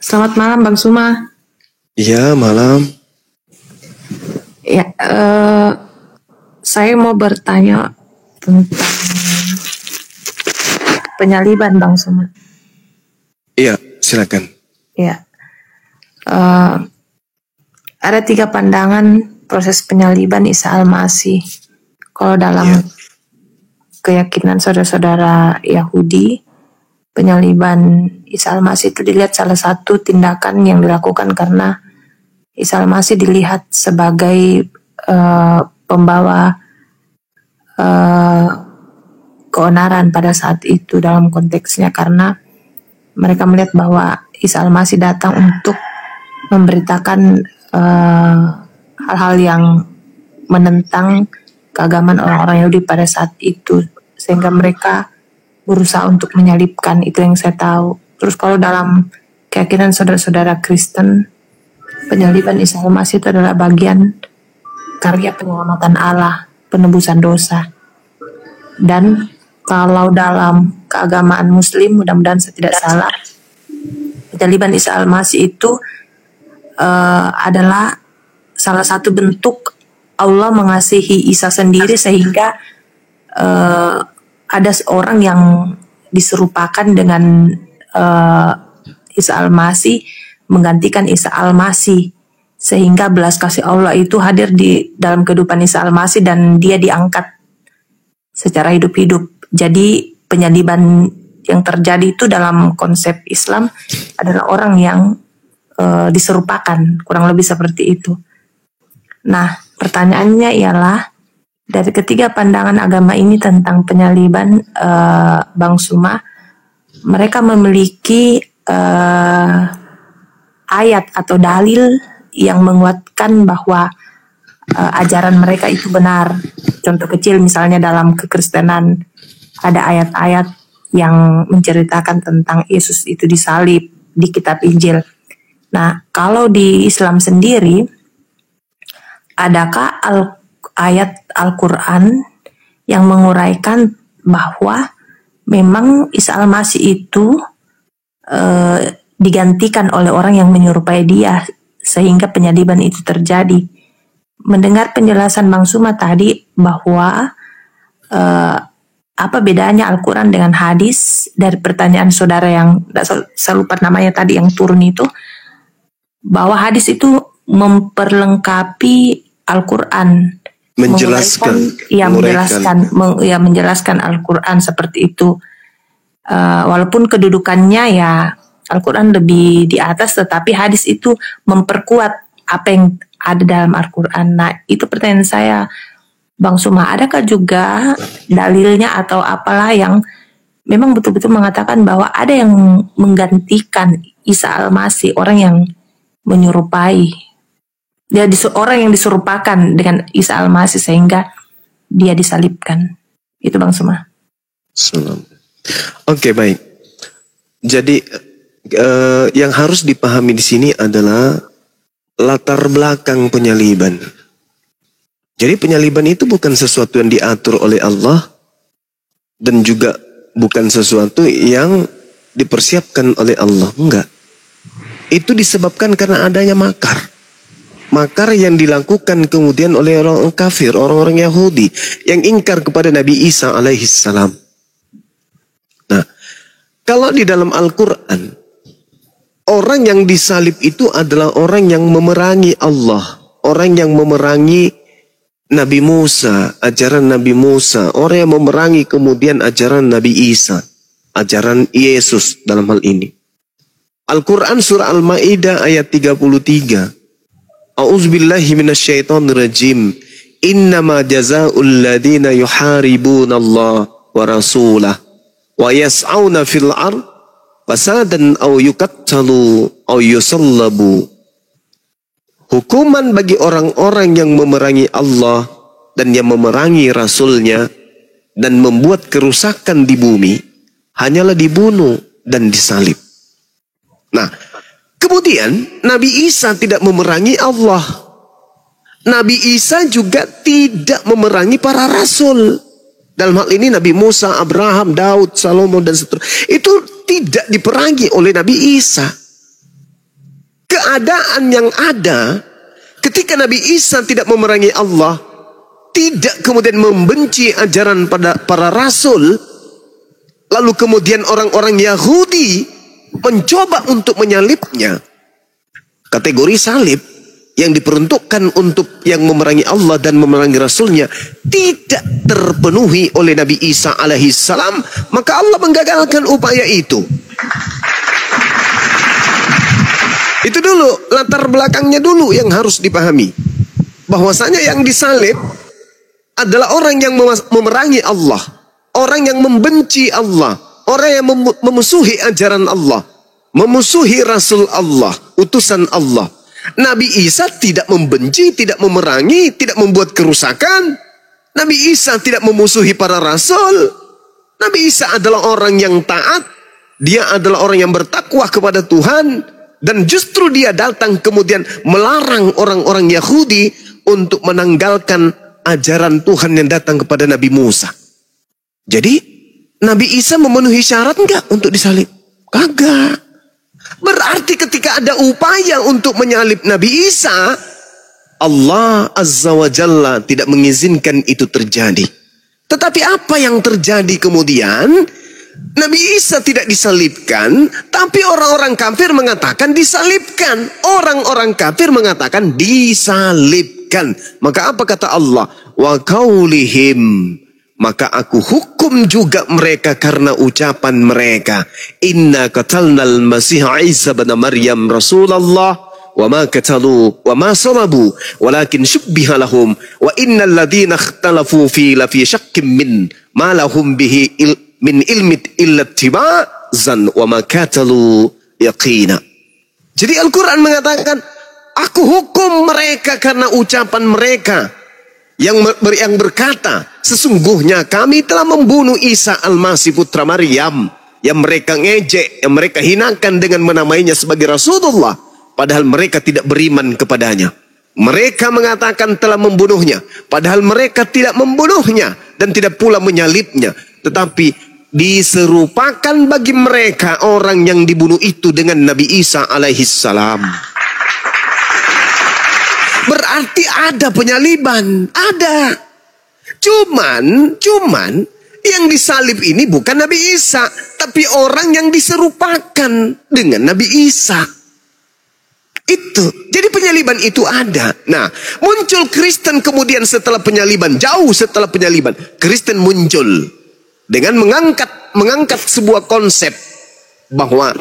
Selamat malam Bang Suma. Iya, malam. Ya, saya mau bertanya tentang penyaliban Bang Suma. Iya, silakan. Ya, ada 3 pandangan proses penyaliban Isa Al-Masih. Kalau dalam keyakinan saudara-saudara Yahudi, penyaliban Isa Al-Masih itu dilihat salah satu tindakan yang dilakukan karena Isa Al-Masih dilihat sebagai pembawa keonaran pada saat itu dalam konteksnya, karena mereka melihat bahwa Isa Al-Masih datang untuk memberitakan hal-hal yang menentang keagamaan orang-orang Yahudi pada saat itu, sehingga mereka berusaha untuk menyalibkan. Itu yang saya tahu. Terus kalau dalam keyakinan saudara-saudara Kristen, penyaliban Isa Al-Masih itu adalah bagian karya penyelamatan Allah, penebusan dosa. Dan kalau dalam keagamaan Muslim, mudah-mudahan saya tidak salah, penyaliban Isa Al-Masih itu adalah salah satu bentuk Allah mengasihi Isa sendiri, sehingga ada seorang yang diserupakan dengan Isa Al-Masih menggantikan Isa Al-Masih, sehingga belas kasih Allah itu hadir di dalam kehidupan Isa Al-Masih dan dia diangkat secara hidup-hidup. Jadi penyaliban yang terjadi itu dalam konsep Islam adalah orang yang diserupakan, kurang lebih seperti itu. Nah, pertanyaannya ialah, dari ketiga pandangan agama ini tentang penyaliban, Bang Suma, mereka memiliki ayat atau dalil yang menguatkan bahwa ajaran mereka itu benar. Contoh kecil misalnya dalam kekristenan ada ayat-ayat yang menceritakan tentang Yesus itu disalib di kitab Injil. Nah, kalau di Islam sendiri, adakah ayat Al-Quran yang menguraikan bahwa memang Isa Al-Masih itu digantikan oleh orang yang menyerupai dia, sehingga penyaliban itu terjadi? Mendengar penjelasan Bang Suma tadi bahwa apa bedanya Al-Quran dengan hadis, dari pertanyaan saudara yang saya lupa namanya tadi yang turun itu, bahwa hadis itu memperlengkapi Al-Quran, menjelaskan Al-Quran seperti itu. Walaupun kedudukannya ya Al-Quran lebih di atas, tetapi hadis itu memperkuat apa yang ada dalam Al-Quran. Nah, itu pertanyaan saya, Bang Suma, adakah juga dalilnya atau apalah yang memang betul-betul mengatakan bahwa ada yang menggantikan Isa Al-Masih, orang yang menyerupai, orang yang diserupakan dengan Isa Al-Masih sehingga dia disalibkan? Itu Bang Suma. Oke, baik. Jadi yang harus dipahami di sini adalah latar belakang penyaliban. Jadi penyaliban itu bukan sesuatu yang diatur oleh Allah dan juga bukan sesuatu yang dipersiapkan oleh Allah. Enggak. Itu disebabkan karena adanya makar. Makar yang dilakukan kemudian oleh orang kafir, orang-orang Yahudi yang ingkar kepada Nabi Isa alaihissalam. Nah, kalau di dalam Al-Quran, orang yang disalib itu adalah orang yang memerangi Allah, orang yang memerangi Nabi Musa, ajaran Nabi Musa, orang yang memerangi kemudian ajaran Nabi Isa, ajaran Yesus dalam hal ini. Al-Quran surah Al-Ma'idah ayat 33. A'udzubillahi minasyaitonirrajim. Innama jazaa'ul ladina yuharibuna Allah wa rasulah wa yas'auna fil ard fasadan aw yuqattalu aw yusallabu. Hukuman bagi orang-orang yang memerangi Allah dan yang memerangi Rasulnya dan membuat kerusakan di bumi hanyalah dibunuh dan disalib. Nah, kemudian Nabi Isa tidak memerangi Allah. Nabi Isa juga tidak memerangi para rasul. Dalam hal ini Nabi Musa, Abraham, Daud, Salomo dan seterusnya. Itu tidak diperangi oleh Nabi Isa. keadaan yang ada ketika Nabi Isa tidak memerangi Allah, tidak kemudian membenci ajaran pada para rasul, lalu kemudian orang-orang Yahudi mencoba untuk menyalibnya. Kategori salib yang diperuntukkan untuk yang memerangi Allah dan memerangi Rasulnya tidak terpenuhi oleh Nabi Isa alaihissalam, maka Allah menggagalkan upaya itu. Itu dulu, latar belakangnya dulu yang harus dipahami. Bahwasanya yang disalib adalah orang yang memerangi Allah, orang yang membenci Allah, orang yang memusuhi ajaran Allah, memusuhi Rasul Allah, utusan Allah. Nabi Isa tidak membenci, tidak memerangi, tidak membuat kerusakan. Nabi Isa tidak memusuhi para rasul. Nabi Isa adalah orang yang taat. Dia adalah orang yang bertakwa kepada Tuhan. Dan justru dia datang kemudian melarang orang-orang Yahudi untuk menanggalkan ajaran Tuhan yang datang kepada Nabi Musa. Jadi Nabi Isa memenuhi syarat enggak untuk disalib? Kagak. Berarti ketika ada upaya untuk menyalib Nabi Isa, Allah Azza wa Jalla tidak mengizinkan itu terjadi. Tetapi apa yang terjadi kemudian? Nabi Isa tidak disalibkan, tapi orang-orang kafir mengatakan disalibkan. Orang-orang kafir mengatakan disalibkan. Maka apa kata Allah? Wa qaulihim, maka aku hukum juga mereka karena ucapan mereka. Inna qatalnal Masih Isa bin Maryam Rasulullah wa ma qatalu wa ma salabu walakin syubbiha lahum wa innal ladzina ikhtalafu fi syakkim min ma lahum bihi min ilmi illa ittiba'zan wa ma qatalu yaqina. Jadi Al-Quran mengatakan, aku hukum mereka karena ucapan mereka yang berkata, sesungguhnya kami telah membunuh Isa Al-Masih putra Maryam, yang mereka ngejek, yang mereka hinakan dengan menamainya sebagai Rasulullah, padahal mereka tidak beriman kepadanya. Mereka mengatakan telah membunuhnya, padahal mereka tidak membunuhnya dan tidak pula menyalibnya, tetapi diserupakan bagi mereka orang yang dibunuh itu dengan Nabi Isa alaihissalam. Berarti ada penyaliban, ada. Cuman yang disalib ini bukan Nabi Isa, tapi orang yang diserupakan dengan Nabi Isa. Itu. Jadi penyaliban itu ada. Nah, muncul Kristen kemudian setelah penyaliban, jauh setelah penyaliban, Kristen muncul dengan mengangkat sebuah konsep bahwa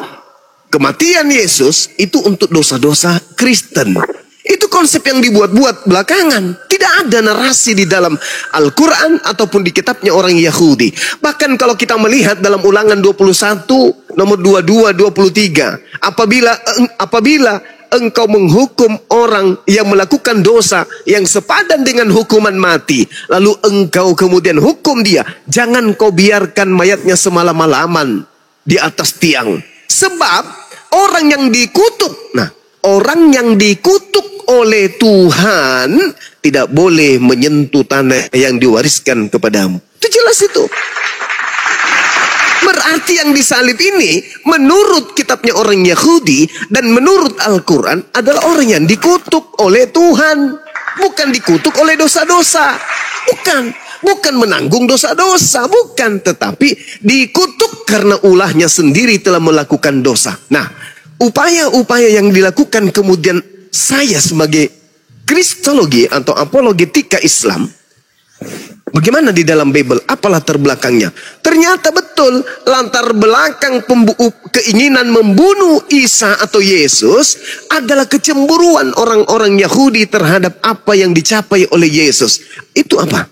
kematian Yesus itu untuk dosa-dosa Kristen. Itu konsep yang dibuat-buat belakangan. Tidak ada narasi di dalam Al-Quran ataupun di kitabnya orang Yahudi. Bahkan kalau kita melihat dalam Ulangan 21 nomor 22 23, apabila engkau menghukum orang yang melakukan dosa yang sepadan dengan hukuman mati, lalu engkau kemudian hukum dia, jangan kau biarkan mayatnya semalam-malaman di atas tiang. Sebab orang yang dikutuk, orang yang dikutuk oleh Tuhan tidak boleh menyentuh tanah yang diwariskan kepadamu. Itu jelas itu. Berarti yang disalib ini menurut kitabnya orang Yahudi dan menurut Al-Quran adalah orang yang dikutuk oleh Tuhan. Bukan dikutuk oleh dosa-dosa. Bukan menanggung dosa-dosa. Bukan. Tetapi dikutuk karena ulahnya sendiri telah melakukan dosa. Nah, upaya-upaya yang dilakukan kemudian saya sebagai kristologi atau apologetika Islam, bagaimana di dalam Bible? Apa latar belakangnya? Ternyata betul latar belakang keinginan membunuh Isa atau Yesus adalah kecemburuan orang-orang Yahudi terhadap apa yang dicapai oleh Yesus. Itu apa?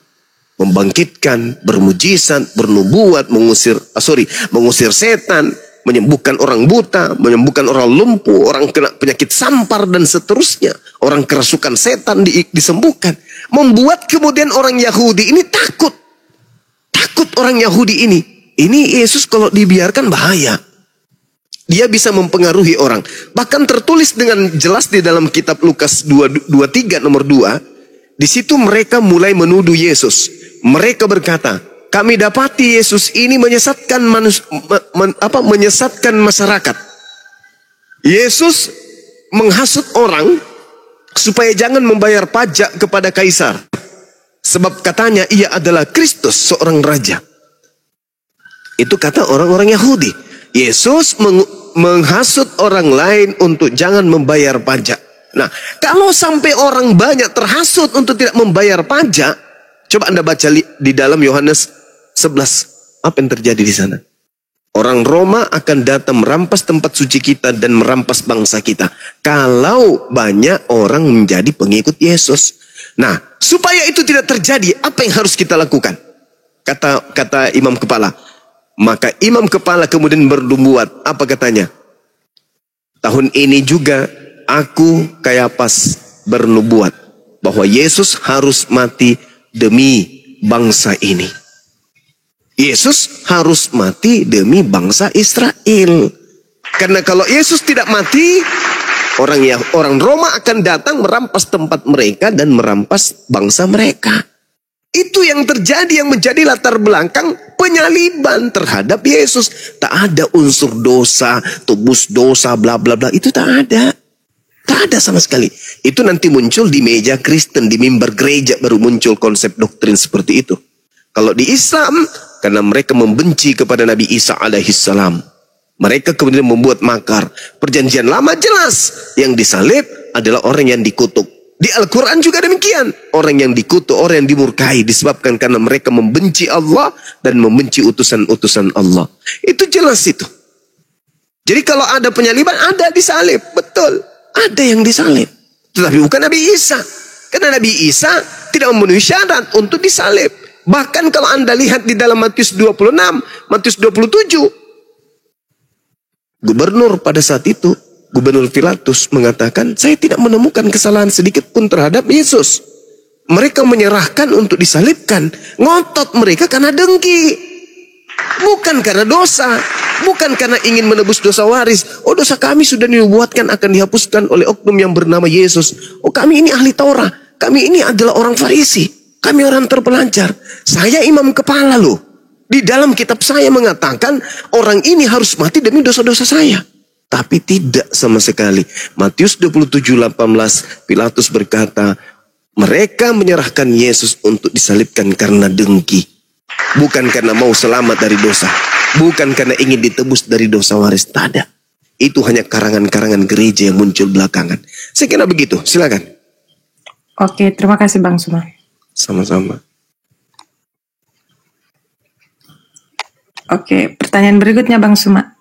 Membangkitkan, bermujizat, bernubuat, mengusir setan, menyembuhkan orang buta, menyembuhkan orang lumpuh, orang kena penyakit sampar dan seterusnya. Orang kerasukan setan disembuhkan. Membuat kemudian orang Yahudi ini takut. Takut orang Yahudi ini. Ini Yesus kalau dibiarkan bahaya. Dia bisa mempengaruhi orang. Bahkan tertulis dengan jelas di dalam kitab Lukas 23 nomor 2. Di situ mereka mulai menuduh Yesus. Mereka berkata, kami dapati Yesus ini menyesatkan menyesatkan masyarakat. Yesus menghasut orang supaya jangan membayar pajak kepada kaisar. Sebab katanya ia adalah Kristus, seorang raja. Itu kata orang-orang Yahudi. Yesus menghasut orang lain untuk jangan membayar pajak. Nah, kalau sampai orang banyak terhasut untuk tidak membayar pajak, coba Anda baca di dalam Yohanes 11. Apa yang terjadi di sana? Orang Roma akan datang merampas tempat suci kita dan merampas bangsa kita. Kalau banyak orang menjadi pengikut Yesus. Nah, supaya itu tidak terjadi, apa yang harus kita lakukan? Kata imam kepala. Maka imam kepala kemudian bernubuat. Apa katanya? Tahun ini juga aku Kayapas bernubuat bahwa Yesus harus mati demi bangsa ini. Yesus harus mati demi bangsa Israel. Karena kalau Yesus tidak mati, orang Roma akan datang merampas tempat mereka dan merampas bangsa mereka. Itu yang terjadi, yang menjadi latar belakang penyaliban terhadap Yesus. Tak ada unsur dosa, tebus dosa, bla bla bla. Itu tak ada. Tak ada sama sekali. Itu nanti muncul di meja Kristen, di mimbar gereja baru muncul konsep doktrin seperti itu. Kalau di Islam, karena mereka membenci kepada Nabi Isa alaihissalam, mereka kemudian membuat makar. Perjanjian lama jelas, yang disalib adalah orang yang dikutuk. Di Al-Quran juga demikian. Orang yang dikutuk, orang yang dimurkai disebabkan karena mereka membenci Allah dan membenci utusan-utusan Allah. Itu jelas itu. Jadi kalau ada penyaliban, ada disalib. Betul, ada yang disalib. Tetapi bukan Nabi Isa. Karena Nabi Isa tidak memenuhi syarat untuk disalib. Bahkan kalau Anda lihat di dalam Matius 26, Matius 27. Gubernur pada saat itu, Gubernur Pilatus mengatakan, saya tidak menemukan kesalahan sedikit pun terhadap Yesus. Mereka menyerahkan untuk disalibkan. Ngotot mereka karena dengki. Bukan karena dosa. Bukan karena ingin menebus dosa waris. Oh, dosa kami sudah dinubuatkan akan dihapuskan oleh oknum yang bernama Yesus. Oh, kami ini ahli Taurat. Kami ini adalah orang Farisi. Kami orang terpelancar. Saya imam kepala loh. Di dalam kitab saya mengatakan orang ini harus mati demi dosa-dosa saya. Tapi tidak sama sekali. Matius 27:18, Pilatus berkata, mereka menyerahkan Yesus untuk disalibkan karena dengki. Bukan karena mau selamat dari dosa. Bukan karena ingin ditebus dari dosa waris. Tak ada. Itu hanya karangan-karangan gereja yang muncul belakangan. Saya kira begitu. Silakan. Oke, terima kasih Bang Suma. Sama-sama. Oke, pertanyaan berikutnya Bang Suma.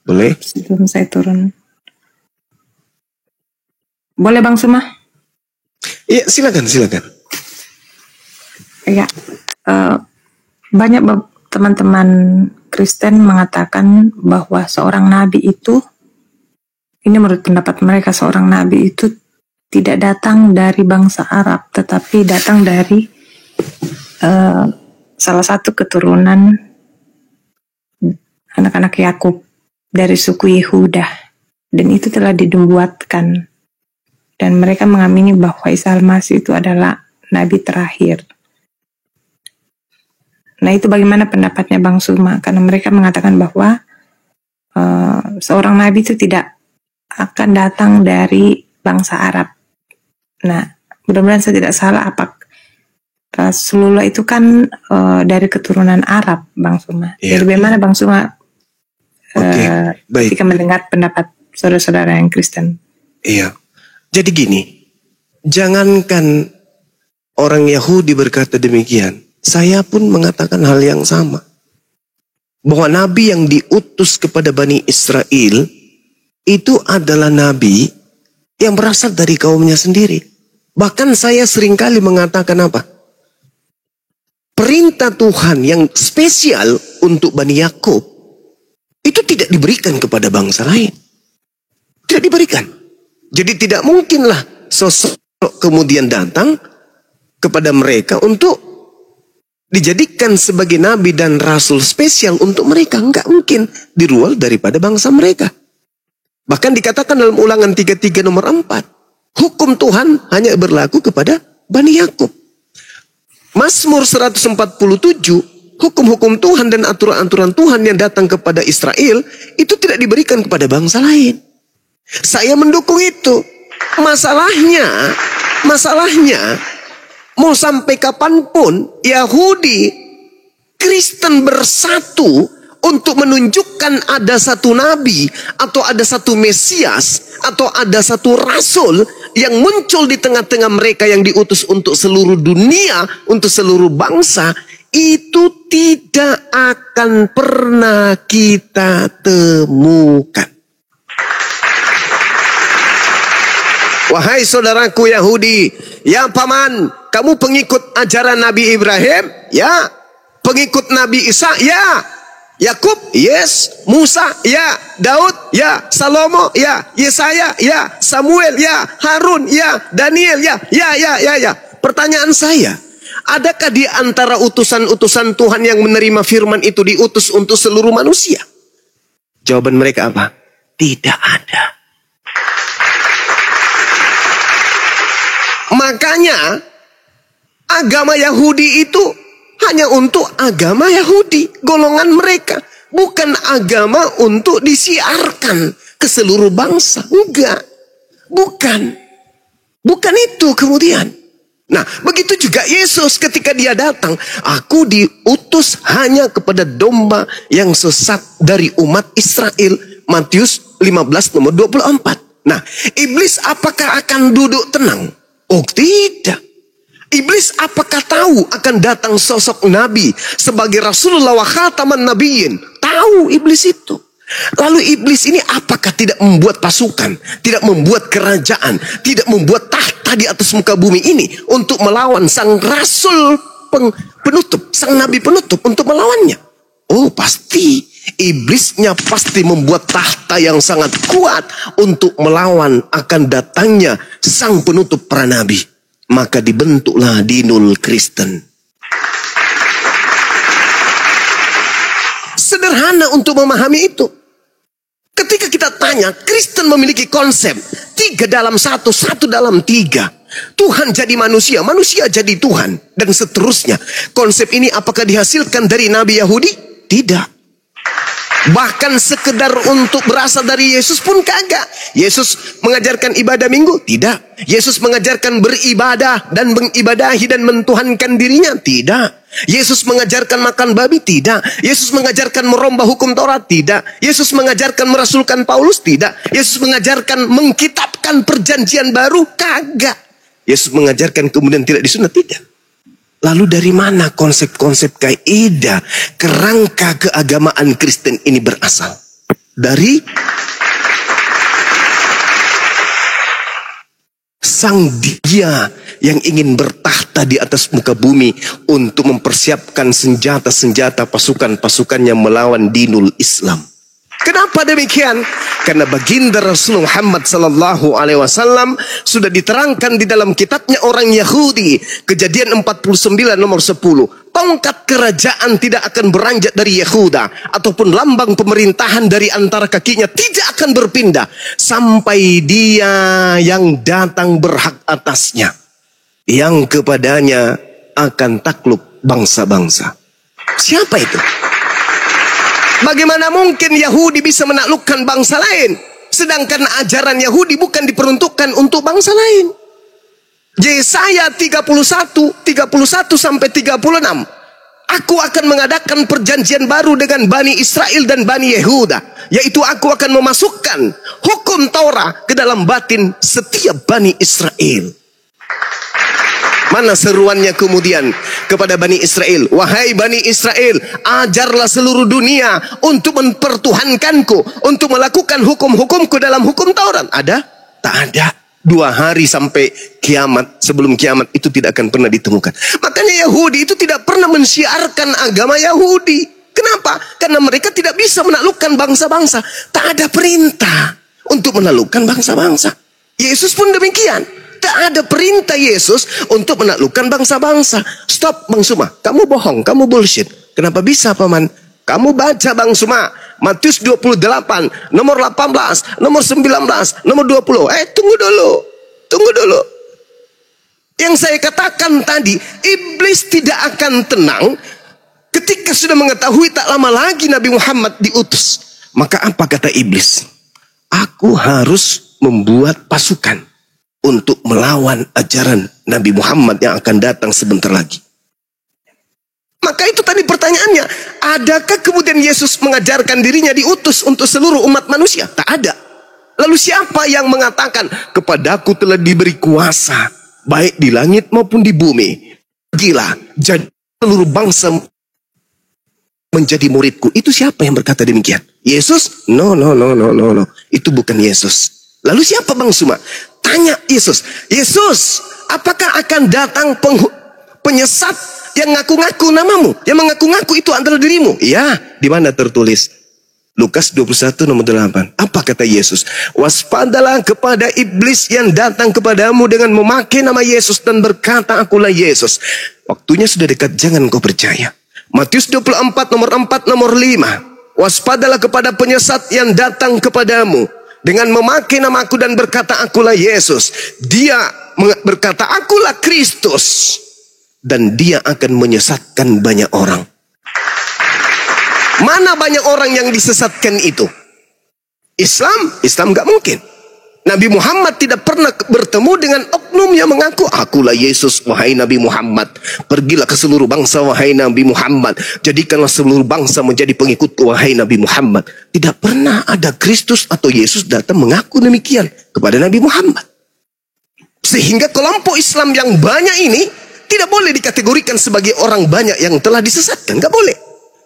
Boleh? Sebelum saya turun. Boleh Bang Suma? Iya, silakan. Ya, banyak teman-teman Kristen mengatakan bahwa seorang nabi itu, ini menurut pendapat mereka, seorang nabi itu tidak datang dari bangsa Arab, tetapi datang dari salah satu keturunan anak-anak Yakub dari suku Yehuda, dan itu telah dinubuatkan, dan mereka mengamini bahwa Isa Al-Masih itu adalah nabi terakhir. Nah, itu bagaimana pendapatnya Bang Suma? Karena mereka mengatakan bahwa seorang nabi itu tidak akan datang dari bangsa Arab. Nah, mudah-mudahan saya tidak salah. Apa Rasulullah itu kan dari keturunan Arab, Bang Suma. Yeah. Jadi bagaimana Bang Suma Baik. ketika mendengar pendapat saudara-saudara yang Kristen? Iya. Jadi gini, jangankan orang Yahudi berkata demikian, saya pun mengatakan hal yang sama. Bahwa nabi yang diutus kepada Bani Israel itu adalah nabi yang berasal dari kaumnya sendiri. Bahkan saya seringkali mengatakan apa? Perintah Tuhan yang spesial untuk Bani Yakub itu tidak diberikan kepada bangsa lain. Tidak diberikan. Jadi tidak mungkinlah sosok kemudian datang kepada mereka untuk dijadikan sebagai nabi dan rasul spesial untuk mereka. Enggak mungkin dirual daripada bangsa mereka. Bahkan dikatakan dalam Ulangan 33 nomor 4, hukum Tuhan hanya berlaku kepada Bani Yakub. Mazmur 147, hukum-hukum Tuhan dan aturan-aturan Tuhan yang datang kepada Israel itu tidak diberikan kepada bangsa lain. Saya mendukung itu. Masalahnya, mau sampai kapanpun Yahudi, Kristen bersatu untuk menunjukkan ada satu nabi atau ada satu Mesias atau ada satu rasul yang muncul di tengah-tengah mereka yang diutus untuk seluruh dunia, untuk seluruh bangsa, itu tidak akan pernah kita temukan. Wahai saudaraku Yahudi, ya paman, kamu pengikut ajaran Nabi Ibrahim? Ya. Pengikut Nabi Isa? Ya. Yakub? Yes. Musa? Ya. Daud? Ya. Salomo? Ya. Yesaya? Ya. Samuel? Ya. Harun? Ya. Daniel? Ya. Ya. Pertanyaan saya, adakah di antara utusan-utusan Tuhan yang menerima firman itu diutus untuk seluruh manusia? Jawaban mereka apa? Tidak ada. Makanya agama Yahudi itu hanya untuk agama Yahudi, golongan mereka. Bukan agama untuk disiarkan ke seluruh bangsa. Enggak. Bukan itu kemudian. Nah, begitu juga Yesus ketika dia datang. Aku diutus hanya kepada domba yang sesat dari umat Israel. Matius 15 nomor 24. Nah, iblis apakah akan duduk tenang? Oh tidak. Iblis apakah tahu akan datang sosok Nabi sebagai Rasulullah wa khataman nabiyyin? Tahu iblis itu. Lalu iblis ini apakah tidak membuat pasukan, tidak membuat kerajaan, tidak membuat tahta di atas muka bumi ini untuk melawan sang Rasul penutup, sang Nabi penutup untuk melawannya? Oh pasti. Iblisnya pasti membuat tahta yang sangat kuat untuk melawan akan datangnya sang penutup para nabi. Maka dibentuklah dinul Kristen. Sederhana untuk memahami itu. Ketika kita tanya, Kristen memiliki konsep 3 dalam 1, 1 dalam 3. Tuhan jadi manusia, manusia jadi Tuhan, dan seterusnya. Konsep ini apakah dihasilkan dari Nabi Yahudi? Tidak. Bahkan sekedar untuk berasal dari Yesus pun kagak. Yesus mengajarkan ibadah minggu? Tidak. Yesus mengajarkan beribadah dan mengibadahi dan mentuhankan dirinya? Tidak. Yesus mengajarkan makan babi? Tidak. Yesus mengajarkan merombah hukum Taurat? Tidak. Yesus mengajarkan merasulkan Paulus? Tidak. Yesus mengajarkan mengkitabkan perjanjian baru? Kagak. Yesus mengajarkan kemudian tidak disunat? Tidak. Lalu dari mana konsep-konsep kaidah kerangka keagamaan Kristen ini berasal? Dari sang dia yang ingin bertahta di atas muka bumi untuk mempersiapkan senjata-senjata pasukan-pasukannya melawan dinul Islam. Kenapa demikian? Karena baginda Rasul Muhammad sallallahu alaihi wasallam sudah diterangkan di dalam kitabnya orang Yahudi, Kejadian 49 nomor 10. Tongkat kerajaan tidak akan beranjak dari Yehuda, ataupun lambang pemerintahan dari antara kakinya tidak akan berpindah sampai dia yang datang berhak atasnya, yang kepadanya akan takluk bangsa-bangsa. Siapa itu? Bagaimana mungkin Yahudi bisa menaklukkan bangsa lain, sedangkan ajaran Yahudi bukan diperuntukkan untuk bangsa lain? Yesaya 31 sampai 36. Aku akan mengadakan perjanjian baru dengan Bani Israel dan Bani Yehuda, yaitu aku akan memasukkan hukum Taurat ke dalam batin setiap Bani Israel. Mana seruannya kemudian kepada Bani Israel? Wahai Bani Israel, ajarlah seluruh dunia untuk mempertuhankanku, untuk melakukan hukum-hukumku dalam hukum Taurat. Ada? Tak ada. 2 hari sampai kiamat, sebelum kiamat itu tidak akan pernah ditemukan. Makanya Yahudi itu tidak pernah mensiarkan agama Yahudi. Kenapa? Karena mereka tidak bisa menaklukkan bangsa-bangsa. Tak ada perintah untuk menaklukkan bangsa-bangsa. Yesus pun demikian. Tak ada perintah Yesus untuk menaklukkan bangsa-bangsa. Stop Bang Suma, kamu bohong, kamu bullshit. Kenapa bisa paman? Kamu baca Bang Suma, Matius 28, nomor 18, nomor 19, nomor 20. Tunggu dulu. Yang saya katakan tadi, iblis tidak akan tenang ketika sudah mengetahui tak lama lagi Nabi Muhammad diutus. Maka apa kata iblis? Aku harus membuat pasukan untuk melawan ajaran Nabi Muhammad yang akan datang sebentar lagi. Maka itu tadi pertanyaannya, adakah kemudian Yesus mengajarkan dirinya diutus untuk seluruh umat manusia? Tak ada. Lalu siapa yang mengatakan, kepadaku telah diberi kuasa, baik di langit maupun di bumi. Gila, jadi seluruh bangsa menjadi muridku. Itu siapa yang berkata demikian? Yesus? No. Itu bukan Yesus. Lalu siapa Bang Suma? Tanya Yesus. Yesus, apakah akan datang penyesat yang ngaku-ngaku namamu? Yang mengaku-ngaku itu adalah dirimu? Ya, di mana tertulis? Lukas 21 nomor 8. Apa kata Yesus? Waspadalah kepada iblis yang datang kepadamu dengan memakai nama Yesus dan berkata, akulah Yesus. Waktunya sudah dekat, jangan kau percaya. Matius 24 nomor 4 nomor 5. Waspadalah kepada penyesat yang datang kepadamu dengan memakai namaku dan berkata, akulah Yesus. Dia berkata, akulah Kristus. Dan dia akan menyesatkan banyak orang. Mana banyak orang yang disesatkan itu? Islam gak mungkin. Nabi Muhammad tidak pernah bertemu dengan oknum yang mengaku, akulah Yesus, wahai Nabi Muhammad. Pergilah ke seluruh bangsa, wahai Nabi Muhammad. Jadikanlah seluruh bangsa menjadi pengikutku, wahai Nabi Muhammad. Tidak pernah ada Kristus atau Yesus datang mengaku demikian kepada Nabi Muhammad. Sehingga kelompok Islam yang banyak ini tidak boleh dikategorikan sebagai orang banyak yang telah disesatkan. Gak boleh.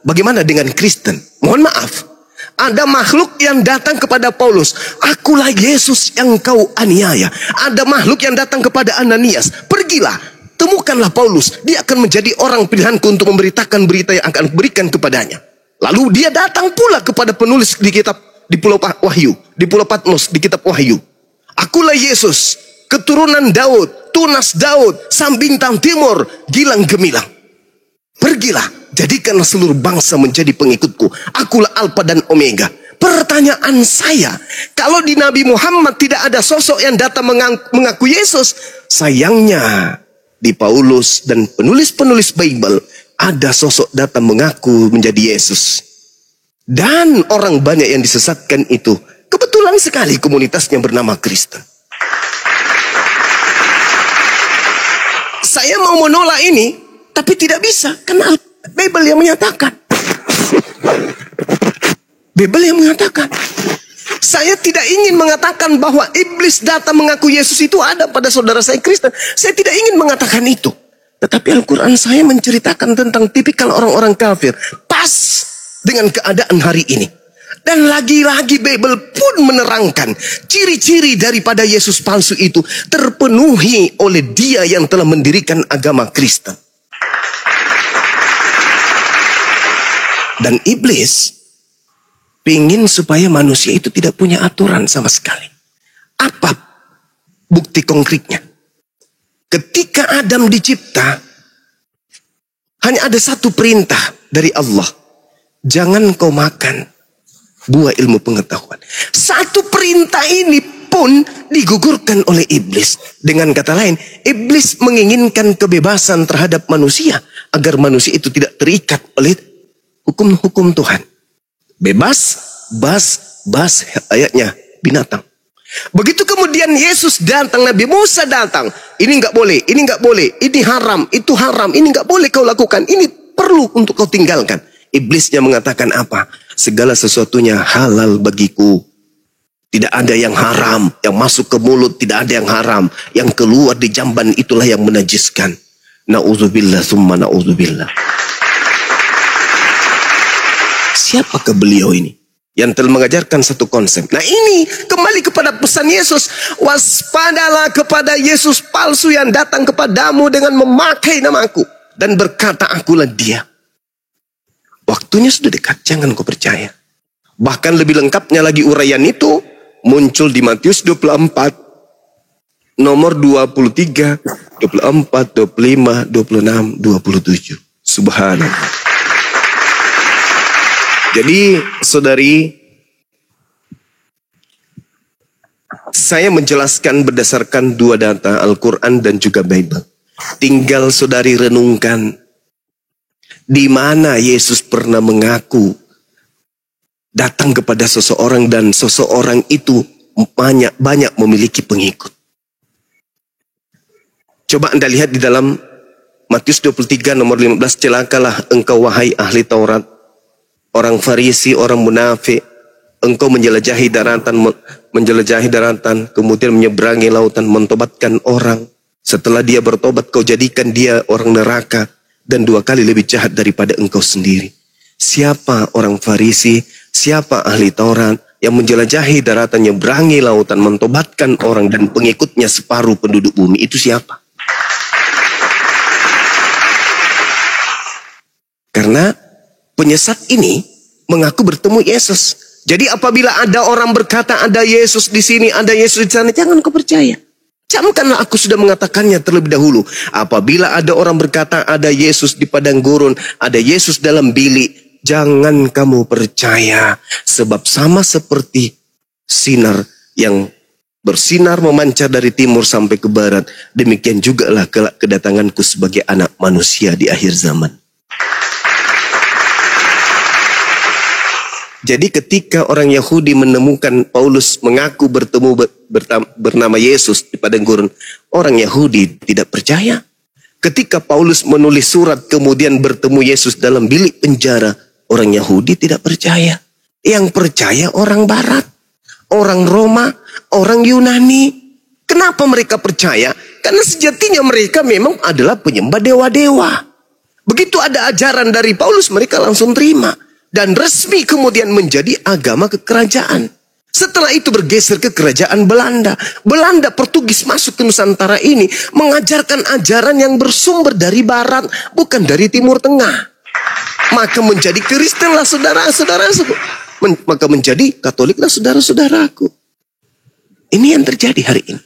Bagaimana dengan Kristen? Mohon maaf. Ada makhluk yang datang kepada Paulus. Akulah Yesus yang kau aniaya. Ada makhluk yang datang kepada Ananias. Pergilah, temukanlah Paulus. Dia akan menjadi orang pilihanku untuk memberitakan berita yang akan berikan kepadanya. Lalu dia datang pula kepada penulis di kitab di Pulau Wahyu, di Pulau Patmos, di kitab Wahyu. Akulah Yesus, keturunan Daud, tunas Daud, sang bintang timur, gilang gemilang. Pergilah, jadikanlah seluruh bangsa menjadi pengikutku. Akulah Alfa dan Omega. Pertanyaan saya, kalau di Nabi Muhammad tidak ada sosok yang datang mengaku Yesus, sayangnya di Paulus dan penulis-penulis Bible ada sosok datang mengaku menjadi Yesus. Dan orang banyak yang disesatkan itu kebetulan sekali komunitasnya bernama Kristen. Saya mau menolak ini, tapi tidak bisa, karena Bible yang menyatakan. Bible yang mengatakan. Saya tidak ingin mengatakan bahwa iblis datang mengaku Yesus itu ada pada saudara saya Kristen. Saya tidak ingin mengatakan itu. Tetapi Al-Quran saya menceritakan tentang tipikal orang-orang kafir. Pas dengan keadaan hari ini. Dan lagi-lagi Bible pun menerangkan ciri-ciri daripada Yesus palsu itu terpenuhi oleh dia yang telah mendirikan agama Kristen. Dan iblis pingin supaya manusia itu tidak punya aturan sama sekali. Apa bukti konkretnya? Ketika Adam dicipta, hanya ada satu perintah dari Allah. Jangan kau makan buah ilmu pengetahuan. Satu perintah ini pun digugurkan oleh iblis. Dengan kata lain, iblis menginginkan kebebasan terhadap manusia agar manusia itu tidak terikat oleh hukum-hukum Tuhan. Bebas, bas ayatnya binatang. Begitu kemudian Yesus datang, Nabi Musa datang. Ini nggak boleh, ini nggak boleh, ini haram, itu haram, ini nggak boleh kau lakukan, ini perlu untuk kau tinggalkan. Iblisnya mengatakan apa? Segala sesuatunya halal bagiku. Tidak ada yang haram, yang masuk ke mulut tidak ada yang haram, yang keluar di jamban itulah yang menajiskan. Na'udzubillah summa na'udzubillah. Siapakah beliau ini? Yang telah mengajarkan satu konsep. Nah ini kembali kepada pesan Yesus. Waspadalah kepada Yesus palsu yang datang kepadamu dengan memakai namaku. Dan berkata akulah dia. Waktunya sudah dekat, jangan kau percaya. Bahkan lebih lengkapnya lagi uraian itu muncul di Matius 24. Nomor 23, 24, 25, 26, 27. Subhanallah. Jadi saudari, saya menjelaskan berdasarkan dua data Al-Quran dan juga Bible. Tinggal saudari renungkan di mana Yesus pernah mengaku datang kepada seseorang dan seseorang itu banyak memiliki pengikut. Coba Anda lihat di dalam Matius 23 nomor 15, celakalah engkau wahai ahli Taurat, orang Farisi, orang munafik, engkau menjelajahi daratan, kemudian menyeberangi lautan, mentobatkan orang. Setelah dia bertobat, kau jadikan dia orang neraka dan 2 kali lebih jahat daripada engkau sendiri. Siapa orang Farisi, siapa ahli Taurat yang menjelajahi daratan, menyeberangi lautan, mentobatkan orang dan pengikutnya separuh penduduk bumi? Itu siapa? Karena penyesat ini mengaku bertemu Yesus. Jadi apabila ada orang berkata ada Yesus di sini, ada Yesus di sana, jangan kau percaya. Camkanlah aku sudah mengatakannya terlebih dahulu. Apabila ada orang berkata ada Yesus di padang gurun, ada Yesus dalam bilik, jangan kamu percaya. Sebab sama seperti sinar yang bersinar memancar dari timur sampai ke barat, demikian jugalah kelak kedatanganku sebagai anak manusia di akhir zaman. Jadi ketika orang Yahudi menemukan Paulus mengaku bertemu bernama Yesus di padang gurun, orang Yahudi tidak percaya. Ketika Paulus menulis surat kemudian bertemu Yesus dalam bilik penjara, orang Yahudi tidak percaya. Yang percaya orang Barat, orang Roma, orang Yunani. Kenapa mereka percaya? Karena sejatinya mereka memang adalah penyembah dewa-dewa. Begitu ada ajaran dari Paulus, mereka langsung terima. Dan resmi kemudian menjadi agama kekerajaan. Setelah itu bergeser ke kerajaan Belanda. Belanda, Portugis masuk ke Nusantara ini mengajarkan ajaran yang bersumber dari Barat, bukan dari Timur Tengah. Maka menjadi Kristenlah saudara-saudaraku. Maka menjadi Katoliklah saudara-saudaraku. Ini yang terjadi hari ini.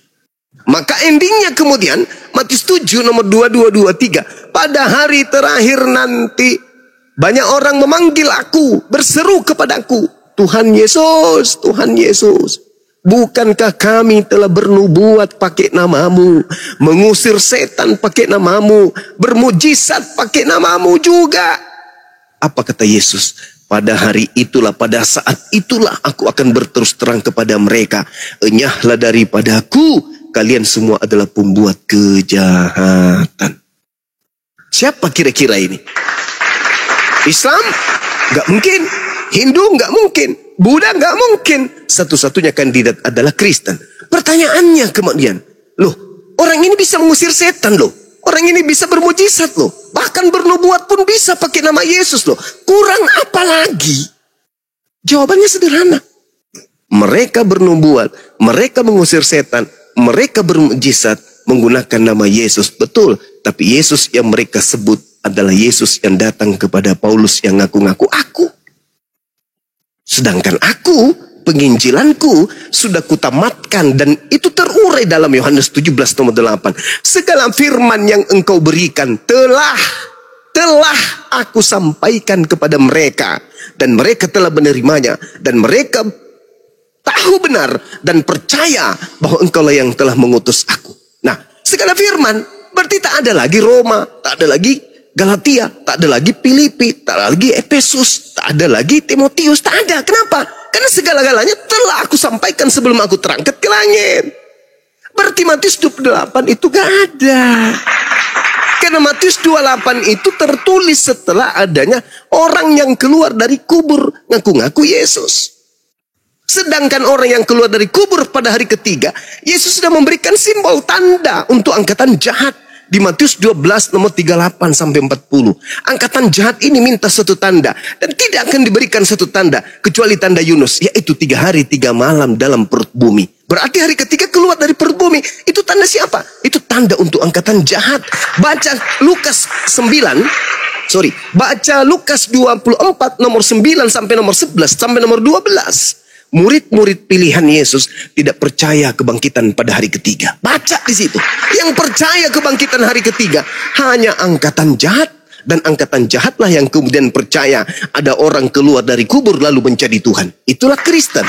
Maka endingnya kemudian Matius 7 nomor 22-23. Pada hari terakhir nanti banyak orang memanggil aku, berseru kepadaku, Tuhan Yesus, Tuhan Yesus, bukankah kami telah bernubuat pakai namamu, mengusir setan pakai namamu, bermujizat pakai namamu juga? Apa kata Yesus? Pada hari itulah, pada saat itulah aku akan berterus terang kepada mereka, enyahlah daripadaku, kalian semua adalah pembuat kejahatan. Siapa kira-kira ini? Islam? Gak mungkin. Hindu? Gak mungkin. Buddha? Gak mungkin. Satu-satunya kandidat adalah Kristen. Pertanyaannya kemudian, loh, orang ini bisa mengusir setan loh. Orang ini bisa bermujizat loh. Bahkan bernubuat pun bisa pakai nama Yesus loh. Kurang apa lagi? Jawabannya sederhana. Mereka bernubuat, mereka mengusir setan, mereka bermujizat menggunakan nama Yesus. Betul, tapi Yesus yang mereka sebut adalah Yesus yang datang kepada Paulus yang ngaku-ngaku aku. Sedangkan aku, penginjilanku sudah kutamatkan dan itu terurai dalam Yohanes 17 nomor 8. Segala firman yang engkau berikan telah aku sampaikan kepada mereka dan mereka telah menerimanya dan mereka tahu benar dan percaya bahwa engkaulah yang telah mengutus aku. Nah, segala firman berarti tak ada lagi Roma, tak ada lagi Galatia, tak ada lagi Filipi, tak ada lagi Efesus, tak ada lagi Timotius, tak ada. Kenapa? Karena segala-galanya telah aku sampaikan sebelum aku terangkat ke langit. Berarti Matius 28 itu gak ada. Karena Matius 28 itu tertulis setelah adanya orang yang keluar dari kubur ngaku-ngaku Yesus. Sedangkan orang yang keluar dari kubur pada hari ketiga, Yesus sudah memberikan simbol tanda untuk angkatan jahat. Di Matius 12 nomor 38 sampai 40. Angkatan jahat ini minta satu tanda. Dan tidak akan diberikan satu tanda. Kecuali tanda Yunus. Yaitu 3 hari 3 malam dalam perut bumi. Berarti hari ketiga keluar dari perut bumi. Itu tanda siapa? Itu tanda untuk angkatan jahat. Baca Lukas 24 nomor 9 sampai nomor 11 sampai nomor 12. Murid-murid pilihan Yesus tidak percaya kebangkitan pada hari ketiga. Baca di situ. Yang percaya kebangkitan hari ketiga hanya angkatan jahat. Dan angkatan jahatlah yang kemudian percaya ada orang keluar dari kubur lalu menjadi Tuhan. Itulah Kristen.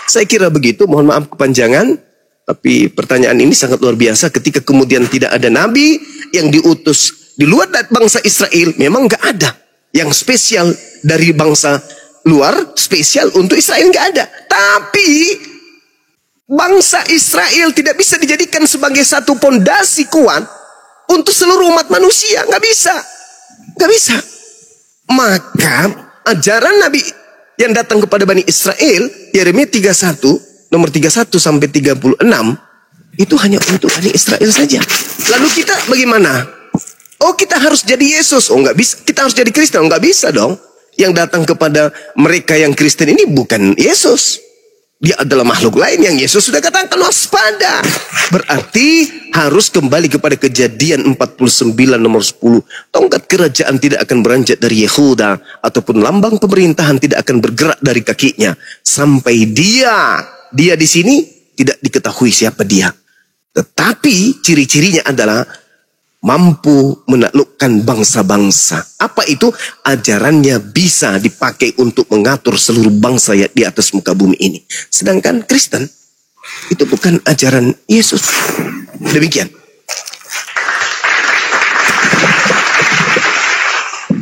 Saya kira begitu. Mohon maaf kepanjangan. Tapi pertanyaan ini sangat luar biasa. Ketika kemudian tidak ada nabi yang diutus di luar bangsa Israel, memang gak ada yang spesial dari bangsa luar, spesial untuk Israel nggak ada. Tapi bangsa Israel tidak bisa dijadikan sebagai satu pondasi kuat untuk seluruh umat manusia. Nggak bisa. Nggak bisa. Maka ajaran Nabi yang datang kepada Bani Israel, Yeremia 31, nomor 31 sampai 36, itu hanya untuk Bani Israel saja. Lalu kita bagaimana? Oh, kita harus jadi Yesus. Oh, nggak bisa. Kita harus jadi Kristen. Oh, nggak bisa dong. Yang datang kepada mereka yang Kristen ini bukan Yesus. Dia adalah makhluk lain yang Yesus sudah katakan waspada. Berarti harus kembali kepada Kejadian 49 nomor 10. Tongkat kerajaan tidak akan beranjak dari Yehuda, ataupun lambang pemerintahan tidak akan bergerak dari kakinya sampai dia di sini tidak diketahui siapa dia. Tetapi ciri-cirinya adalah mampu menaklukkan bangsa-bangsa. Apa itu? Ajarannya bisa dipakai untuk mengatur seluruh bangsa di atas muka bumi ini. Sedangkan Kristen itu bukan ajaran Yesus. Demikian.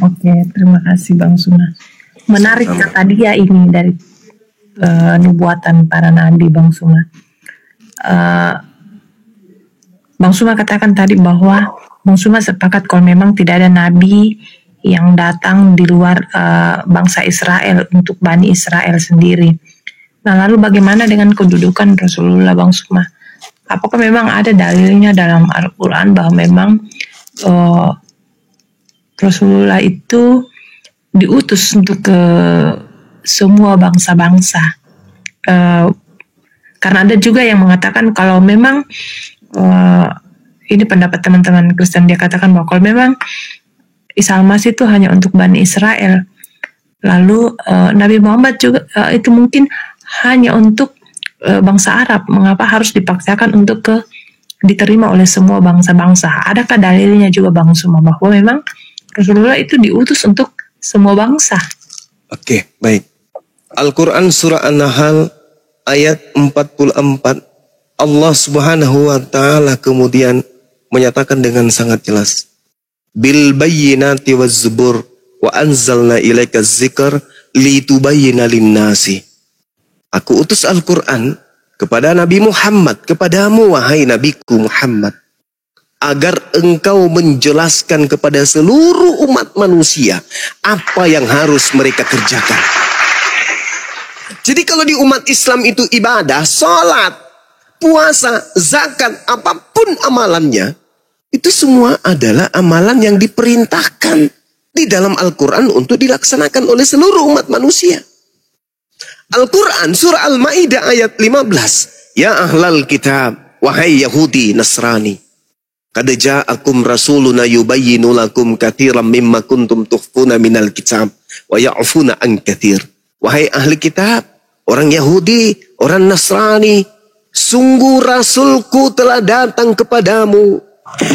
Oke, terima kasih Bang Suma. Menarik kata dia ini dari nubuatan para nabi, Bang Suma. Bang Suma katakan tadi bahwa Bang Suma sepakat kalau memang tidak ada nabi yang datang di luar bangsa Israel untuk Bani Israel sendiri. Nah, lalu bagaimana dengan kedudukan Rasulullah, Bang Suma? Apakah memang ada dalilnya dalam Al-Quran bahwa memang Rasulullah itu diutus untuk ke semua bangsa-bangsa? Karena ada juga yang mengatakan kalau memang ini pendapat teman-teman Kristen, dia katakan bahwa kalau memang Isa Al-Masih itu hanya untuk Bani Israel, lalu Nabi Muhammad juga itu mungkin hanya untuk bangsa Arab, mengapa harus dipaksakan untuk diterima oleh semua bangsa-bangsa? Adakah dalilnya juga Bang Suma bahwa memang Rasulullah itu diutus untuk semua bangsa? Oke, baik. Al-Quran surah An-Nahl ayat 44, Allah Subhanahu wa Ta'ala kemudian menyatakan dengan sangat jelas, bil bayyinati waz zubur wa anzalna ilaika dzikr litubayyana lin-nasi. Aku utus Al-Quran kepada Nabi Muhammad, kepadamu wahai Nabiku Muhammad, agar engkau menjelaskan kepada seluruh umat manusia apa yang harus mereka kerjakan. Jadi kalau di umat Islam itu ibadah, salat, puasa, zakat, apapun amalannya, itu semua adalah amalan yang diperintahkan di dalam Al-Quran untuk dilaksanakan oleh seluruh umat manusia. Al-Quran surah Al-Ma'idah ayat 15. Ya ahlal kitab, wahai Yahudi, Nasrani, qad ja'akum rasuluna yubayyinu lakum katsiran mimma kuntum tukhfuna minal kitab wa ya'funa an katsir. Wahai ahli kitab, orang Yahudi, orang Nasrani, sungguh Rasulku telah datang kepadamu,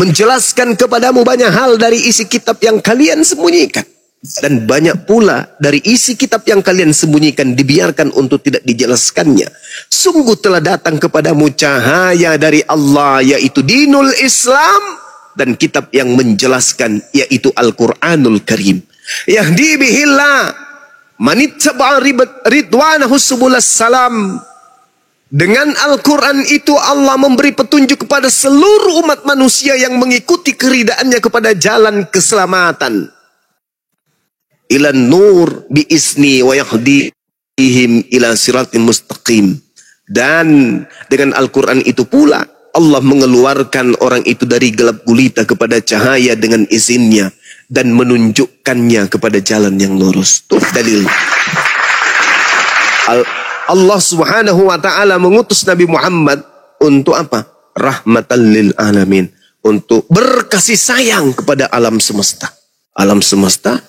menjelaskan kepadamu banyak hal dari isi kitab yang kalian sembunyikan. Dan banyak pula dari isi kitab yang kalian sembunyikan dibiarkan untuk tidak dijelaskannya. Sungguh telah datang kepadamu cahaya dari Allah, yaitu dinul Islam, dan kitab yang menjelaskan, yaitu Al-Quranul Karim. Yahdi bihillah manittaba'a ridwanahu subulas salam. Dengan Al-Quran itu Allah memberi petunjuk kepada seluruh umat manusia yang mengikuti keridaannya kepada jalan keselamatan. Ilan nur biizni wa yahdihim ila siratin mustaqim. Dan dengan Al-Quran itu pula Allah mengeluarkan orang itu dari gelap gulita kepada cahaya dengan izinnya dan menunjukkannya kepada jalan yang lurus. Tuh dalil. Allah Subhanahu wa Ta'ala mengutus Nabi Muhammad untuk apa? Rahmatan lil alamin, untuk berkasih sayang kepada alam semesta. Alam semesta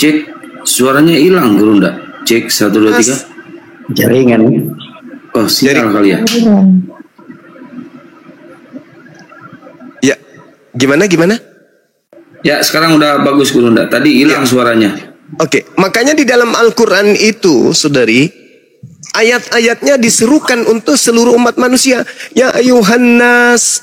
Cek, suaranya hilang, Gurunda. Cek 1 2 3. Jaringan. Oh, sinyal kali ya. ya, gimana? Ya, sekarang udah bagus, Gurunda. Tadi hilang suaranya. Oke, makanya di dalam Al-Quran itu, saudari, ayat-ayatnya diserukan untuk seluruh umat manusia. Ya ayuhan nas,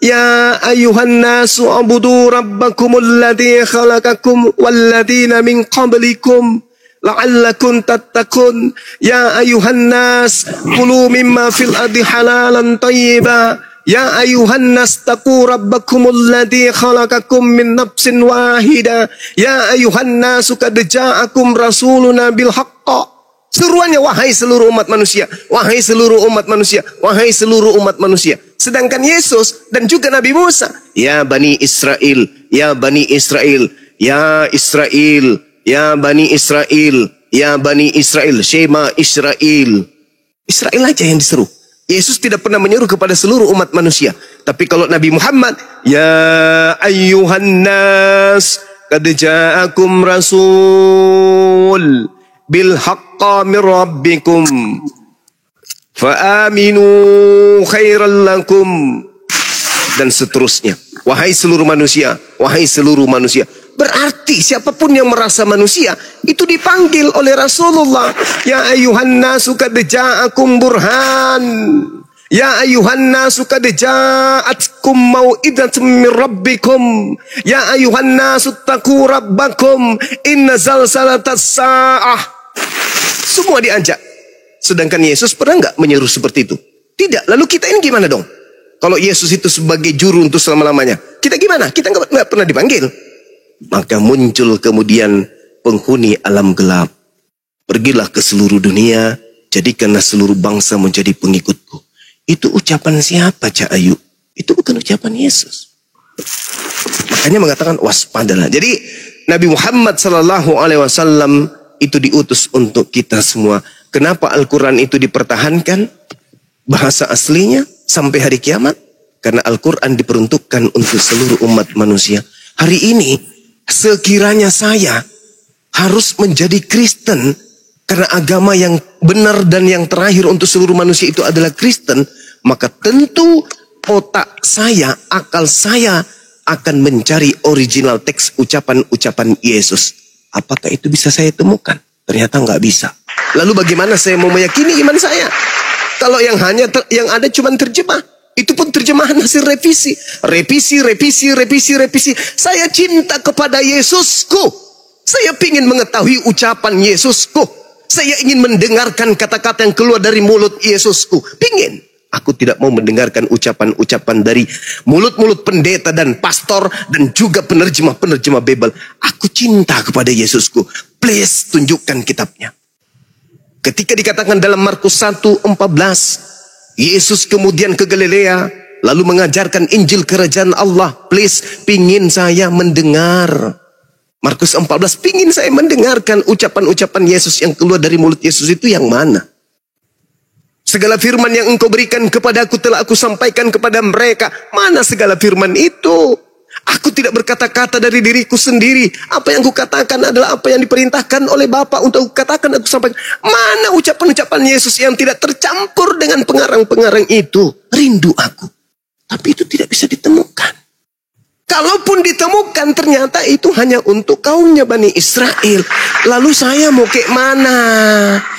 ya ayuhan nasu abudu rabbakumul ladzi khalaqakum walladzina min qablikum la'allakum tattaqun. Ya ayuhan nas, kulu mimma fil ardi halalan thayyiba. Ya ayuhan nas taqu rabbakumul ladzi khalaqakum min nafsin wahida. Ya ayuhan nas qad ja'akum rasuluna bil haqq. Seruannya, wahai seluruh umat manusia, wahai seluruh umat manusia, wahai seluruh umat manusia. Sedangkan Yesus dan juga Nabi Musa, ya Bani Israel, ya Bani Israel, ya Israel, ya Bani Israel, ya Bani Israel, Shema Israel. Israel aja yang diseru. Yesus tidak pernah menyuruh kepada seluruh umat manusia. Tapi kalau Nabi Muhammad, ya ayyuhan nas, qad ja'akum rasul bil haqqa min rabbikum fa aminu khairan lakum, dan seterusnya. Wahai seluruh manusia, wahai seluruh manusia. Berarti siapapun yang merasa manusia itu dipanggil oleh Rasulullah. Ya ayuhan nasu qad ja'akum burhan. Ya ayuhan nasu qad ja'atkum mau'idatun min rabbikum. Ya ayuhan nasu taqu rabbakum inna zalzalatas sa'ah. Semua diajak. Sedangkan Yesus pernah nggak menyeru seperti itu? Tidak. Lalu kita ini gimana dong? Kalau Yesus itu sebagai juru untuk selama-lamanya, kita gimana? Kita nggak pernah dipanggil. Maka muncul kemudian penghuni alam gelap. Pergilah ke seluruh dunia, jadikanlah seluruh bangsa menjadi pengikutku. Itu ucapan siapa, Cak Ayu? Itu bukan ucapan Yesus. Makanya mengatakan waspadalah. Jadi Nabi Muhammad SAW itu diutus untuk kita semua. Kenapa Al-Quran itu dipertahankan bahasa aslinya sampai hari kiamat? Karena Al-Quran diperuntukkan untuk seluruh umat manusia. Hari ini sekiranya saya harus menjadi Kristen karena agama yang benar dan yang terakhir untuk seluruh manusia itu adalah Kristen, maka tentu otak saya, akal saya akan mencari original teks ucapan-ucapan Yesus. Apakah itu bisa saya temukan? Ternyata nggak bisa. Lalu bagaimana saya mau meyakini iman saya? Kalau yang ada cuma terjemah. Itu pun terjemahan hasil revisi. Revisi. Saya cinta kepada Yesusku. Saya ingin mengetahui ucapan Yesusku. Saya ingin mendengarkan kata-kata yang keluar dari mulut Yesusku. Pingin. Aku tidak mau mendengarkan ucapan-ucapan dari mulut-mulut pendeta dan pastor dan juga penerjemah-penerjemah Bible. Aku cinta kepada Yesusku. Please tunjukkan kitabnya. Ketika dikatakan dalam Markus 1:14, Yesus kemudian ke Galilea, lalu mengajarkan Injil Kerajaan Allah. Please, pingin saya mendengar. Markus 14, pingin saya mendengarkan ucapan-ucapan Yesus yang keluar dari mulut Yesus itu yang mana? Segala firman yang engkau berikan kepadaku telah aku sampaikan kepada mereka. Mana segala firman itu? Aku tidak berkata-kata dari diriku sendiri. Apa yang kukatakan adalah apa yang diperintahkan oleh Bapa untuk kukatakan, aku sampaikan. Mana ucapan-ucapan Yesus yang tidak tercampur dengan pengarang-pengarang itu? Rindu aku. Tapi itu tidak bisa ditemukan. Kalaupun ditemukan, ternyata itu hanya untuk kaumnya Bani Israel. Lalu saya mau ke mana?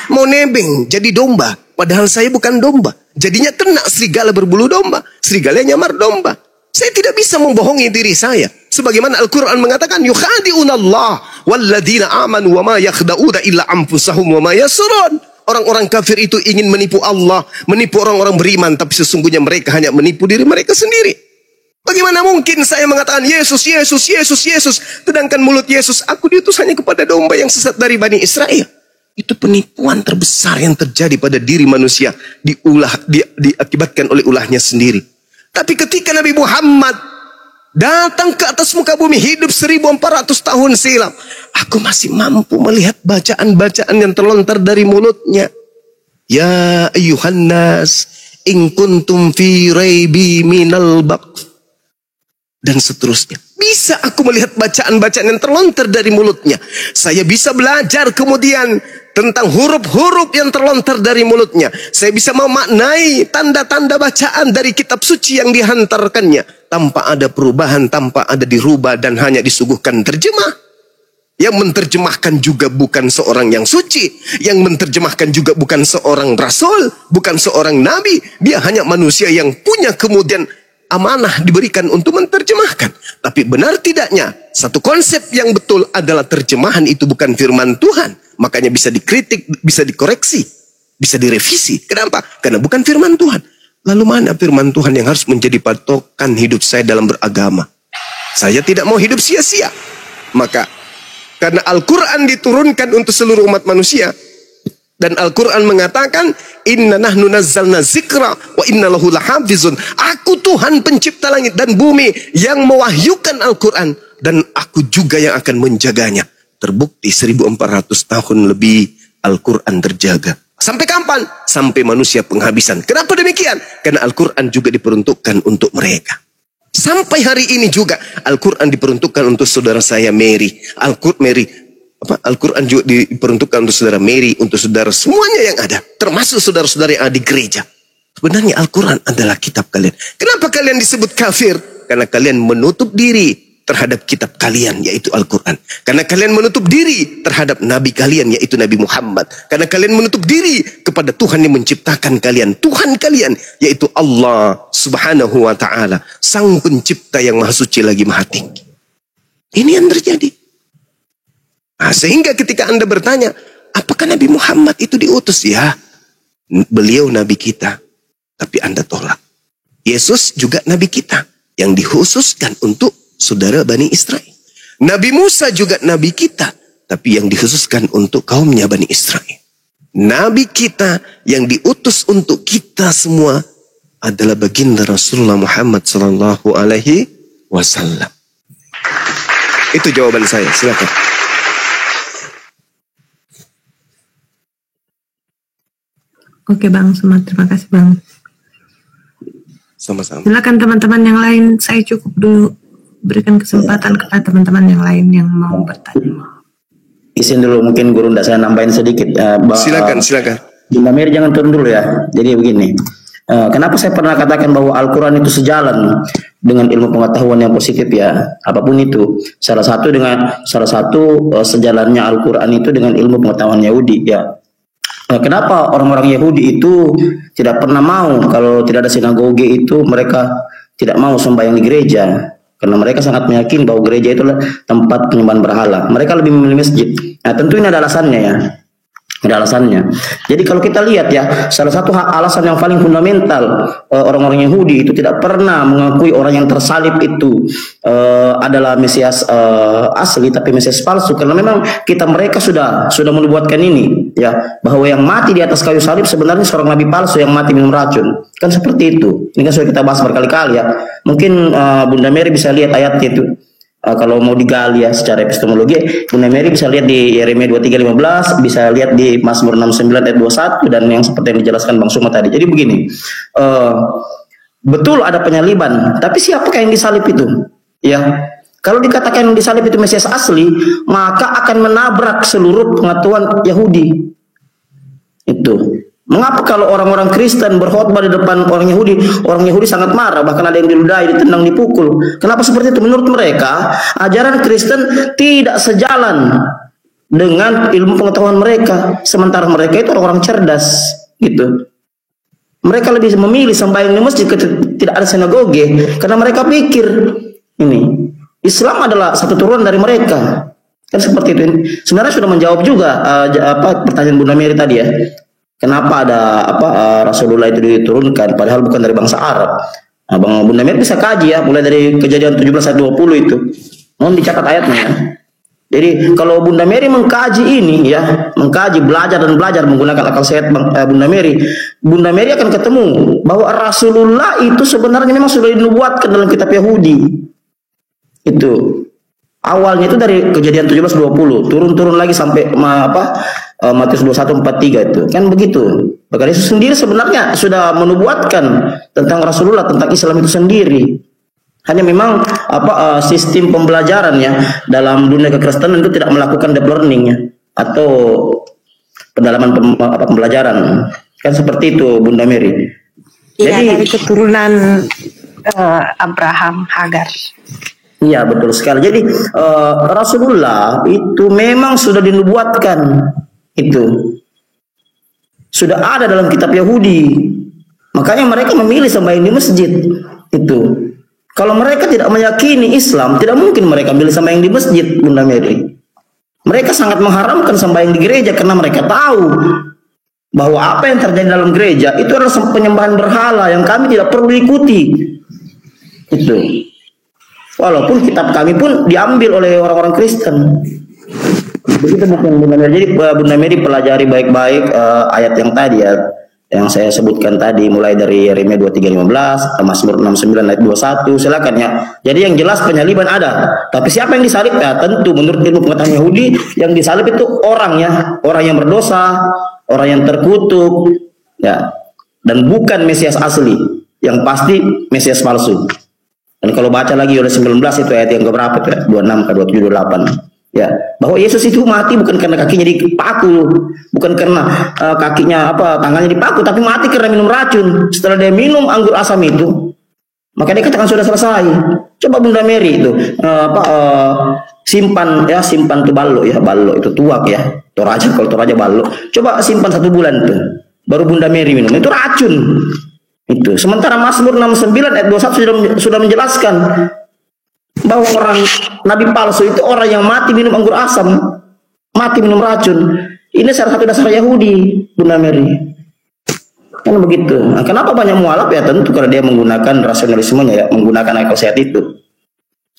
Mau nebeng jadi domba. Padahal saya bukan domba. Jadinya kena serigala berbulu domba. Serigala nyamar domba. Saya tidak bisa membohongi diri saya. Sebagaimana Al-Quran mengatakan, yukhadi'unallah walladzina amanu wa ma yakhda'una illa anfusahum wa ma yasurun. Orang-orang kafir itu ingin menipu Allah, menipu orang-orang beriman, tapi sesungguhnya mereka hanya menipu diri mereka sendiri. Bagaimana mungkin saya mengatakan Yesus, Yesus, Yesus, Yesus, sedangkan mulut Yesus, aku diutus hanya kepada domba yang sesat dari Bani Israel. Itu penipuan terbesar yang terjadi pada diri manusia, diakibatkan oleh ulahnya sendiri. Tapi ketika Nabi Muhammad datang ke atas muka bumi, hidup 1400 tahun silam, aku masih mampu melihat bacaan-bacaan yang terlontar dari mulutnya. Ya ayyuhan nas, in kuntum fi raibi minal baqf. Dan seterusnya. Bisa aku melihat bacaan-bacaan yang terlontar dari mulutnya. Saya bisa belajar kemudian tentang huruf-huruf yang terlontar dari mulutnya. Saya bisa memaknai tanda-tanda bacaan dari kitab suci yang dihantarkannya. Tanpa ada perubahan, tanpa ada dirubah dan hanya disuguhkan terjemah. Yang menerjemahkan juga bukan seorang yang suci. Yang menerjemahkan juga bukan seorang rasul, bukan seorang nabi. Dia hanya manusia yang punya kemudian amanah diberikan untuk menerjemahkan. Tapi benar tidaknya, satu konsep yang betul adalah terjemahan itu bukan firman Tuhan. Makanya bisa dikritik, bisa dikoreksi, bisa direvisi. Kenapa? Karena bukan firman Tuhan. Lalu mana firman Tuhan yang harus menjadi patokan hidup saya dalam beragama? Saya tidak mau hidup sia-sia. Maka karena Al-Quran diturunkan untuk seluruh umat manusia. Dan Al-Quran mengatakan, Inna nahnu nazzalna zikra wa inna lahu lahafizun. Aku Tuhan pencipta langit dan bumi yang mewahyukan Al-Quran. Dan aku juga yang akan menjaganya. Terbukti 1400 tahun lebih Al-Quran terjaga. Sampai kapan? Sampai manusia penghabisan. Kenapa demikian? Karena Al-Quran juga diperuntukkan untuk mereka. Sampai hari ini juga Al-Quran diperuntukkan untuk saudara saya Mary. Al-Quran juga diperuntukkan untuk saudara Mary, untuk saudara semuanya yang ada, termasuk saudara-saudara yang ada di gereja. Sebenarnya Al-Quran adalah kitab kalian. Kenapa kalian disebut kafir? Karena kalian menutup diri terhadap kitab kalian, yaitu Al-Quran. Karena kalian menutup diri terhadap Nabi kalian, yaitu Nabi Muhammad. Karena kalian menutup diri kepada Tuhan yang menciptakan kalian. Tuhan kalian, yaitu Allah Subhanahu wa ta'ala. Sang pencipta yang maha suci lagi maha tinggi. Ini yang terjadi. Nah, sehingga ketika Anda bertanya, apakah Nabi Muhammad itu diutus? Ya, beliau Nabi kita. Tapi Anda tolak. Yesus juga Nabi kita. Yang dikhususkan untuk saudara Bani Israel. Nabi Musa juga Nabi kita. Tapi yang dikhususkan untuk kaumnya Bani Israel. Nabi kita yang diutus untuk kita semua adalah baginda Rasulullah Muhammad sallallahu alaihi wasallam. Itu jawaban saya. Silakan. Oke Bang, terima kasih Bang. Sama-sama. Silakan teman-teman yang lain, saya cukup dulu. Berikan kesempatan kepada teman-teman yang lain yang mau bertanya. Izin dulu mungkin Guru, saya nambahin sedikit. Silakan. Bunda Mary jangan turun dulu ya. Jadi begini, kenapa saya pernah katakan bahwa Al-Quran itu sejalan dengan ilmu pengetahuan yang positif ya, apapun itu. Salah satu sejalannya Al-Quran itu dengan ilmu pengetahuan Yahudi ya. Kenapa orang-orang Yahudi itu tidak pernah mau kalau tidak ada sinagoge itu mereka tidak mau sembahyang di gereja? Karena mereka sangat meyakini bahwa gereja itu adalah tempat penyembahan berhala. Mereka lebih memilih masjid. Nah, tentu ini ada alasannya ya. Ada alasannya. Jadi kalau kita lihat ya, salah satu alasan yang paling fundamental orang-orang Yahudi itu tidak pernah mengakui orang yang tersalib itu adalah Mesias asli, tapi Mesias palsu. Karena memang mereka sudah menubuatkan ini ya, bahwa yang mati di atas kayu salib sebenarnya seorang nabi palsu yang mati minum racun. Kan seperti itu. Ini kan sudah kita bahas berkali-kali ya. Mungkin Bunda Mary bisa lihat ayatnya itu. Kalau mau digali ya secara epistemologi, Bunda Mary bisa lihat di Yeremia 23:15, bisa lihat di Mazmur 69 ayat 21, dan yang seperti yang dijelaskan Bang Suma tadi. Jadi begini, betul ada penyaliban, tapi siapakah yang disalib itu? Ya, kalau dikatakan yang disalib itu Mesias asli, maka akan menabrak seluruh pengetahuan Yahudi. Itu. Mengapa kalau orang-orang Kristen berkhotbah di depan orang Yahudi sangat marah, bahkan ada yang diludahi, ditendang, dipukul. Kenapa seperti itu? Menurut mereka, ajaran Kristen tidak sejalan dengan ilmu pengetahuan mereka. Sementara mereka itu orang-orang cerdas, gitu. Mereka lebih memilih sembahyang di masjid, tidak ada sinagoge, karena mereka pikir ini Islam adalah satu turunan dari mereka. Kan seperti itu. Sebenarnya sudah menjawab juga pertanyaan Bunda Mary tadi ya. Kenapa ada Rasulullah itu diturunkan padahal bukan dari bangsa Arab. Nah, Bunda Mary bisa kaji ya, mulai dari Kejadian 17 ayat 20 itu. Mohon dicatat ayatnya ya. Jadi kalau Bunda Mary mengkaji ini ya, belajar menggunakan akal sehat Bunda Mary akan ketemu bahwa Rasulullah itu sebenarnya memang sudah dinubuatkan dalam kitab Yahudi. Itu. Awalnya itu dari Kejadian 17:20, turun lagi sampai Matius 21:43 itu. Kan begitu. Bahkan Yesus sendiri sebenarnya sudah menubuatkan tentang Rasulullah, tentang Islam itu sendiri. Hanya memang sistem pembelajaran ya dalam dunia kekristenan itu tidak melakukan deep learning ya, atau pendalaman pembelajaran. Kan seperti itu Bunda Mary. Iya, Jadi dari keturunan Abraham, Hagar. Iya, betul sekali. Jadi Rasulullah itu memang sudah dinubuatkan, itu sudah ada dalam kitab Yahudi. Makanya mereka memilih sembahyang di masjid. Itu kalau mereka tidak meyakini Islam, tidak mungkin mereka memilih sembahyang di masjid, Bunda Mary. Mereka sangat mengharamkan sembahyang di gereja karena mereka tahu bahwa apa yang terjadi dalam gereja itu adalah penyembahan berhala yang kami tidak perlu ikuti. Itu. Walaupun kitab kami pun diambil oleh orang-orang Kristen. Begitu Bunda Mary. Jadi Bunda Mary pelajari baik-baik ayat yang tadi ya, yang saya sebutkan tadi, mulai dari Yeremia 23:15, Mazmur 69 ayat 21. Silakan ya. Jadi yang jelas penyaliban ada. Tapi siapa yang disalib? Ya tentu menurut ilmu pengetahuan Yahudi yang disalib itu orang ya, orang yang berdosa, orang yang terkutuk, ya, dan bukan Mesias asli. Yang pasti Mesias palsu. Dan kalau baca lagi oleh 19 itu ayat yang keberapa itu? 26 ke 27 28. Ya, bahwa Yesus itu mati bukan karena kakinya dipaku, bukan karena kakinya tangannya dipaku, tapi mati karena minum racun. Setelah dia minum anggur asam itu, maka dia katakan sudah selesai. Coba Bunda Mary itu simpan tuh ballo itu tuak ya. Kalau toraja ballo. Coba simpan 1 bulan tuh. Baru Bunda Mary minum. Itu racun. Itu. Sementara Mazmur 69 ayat 21 sudah menjelaskan bahwa orang nabi palsu itu orang yang mati minum anggur asam, mati minum racun. Ini salah satu dasar Yahudi, Bunda Mary. Kan begitu. Nah, kenapa banyak mualaf? Ya tentu karena dia menggunakan rasionalismenya ya, menggunakan akal sehat itu.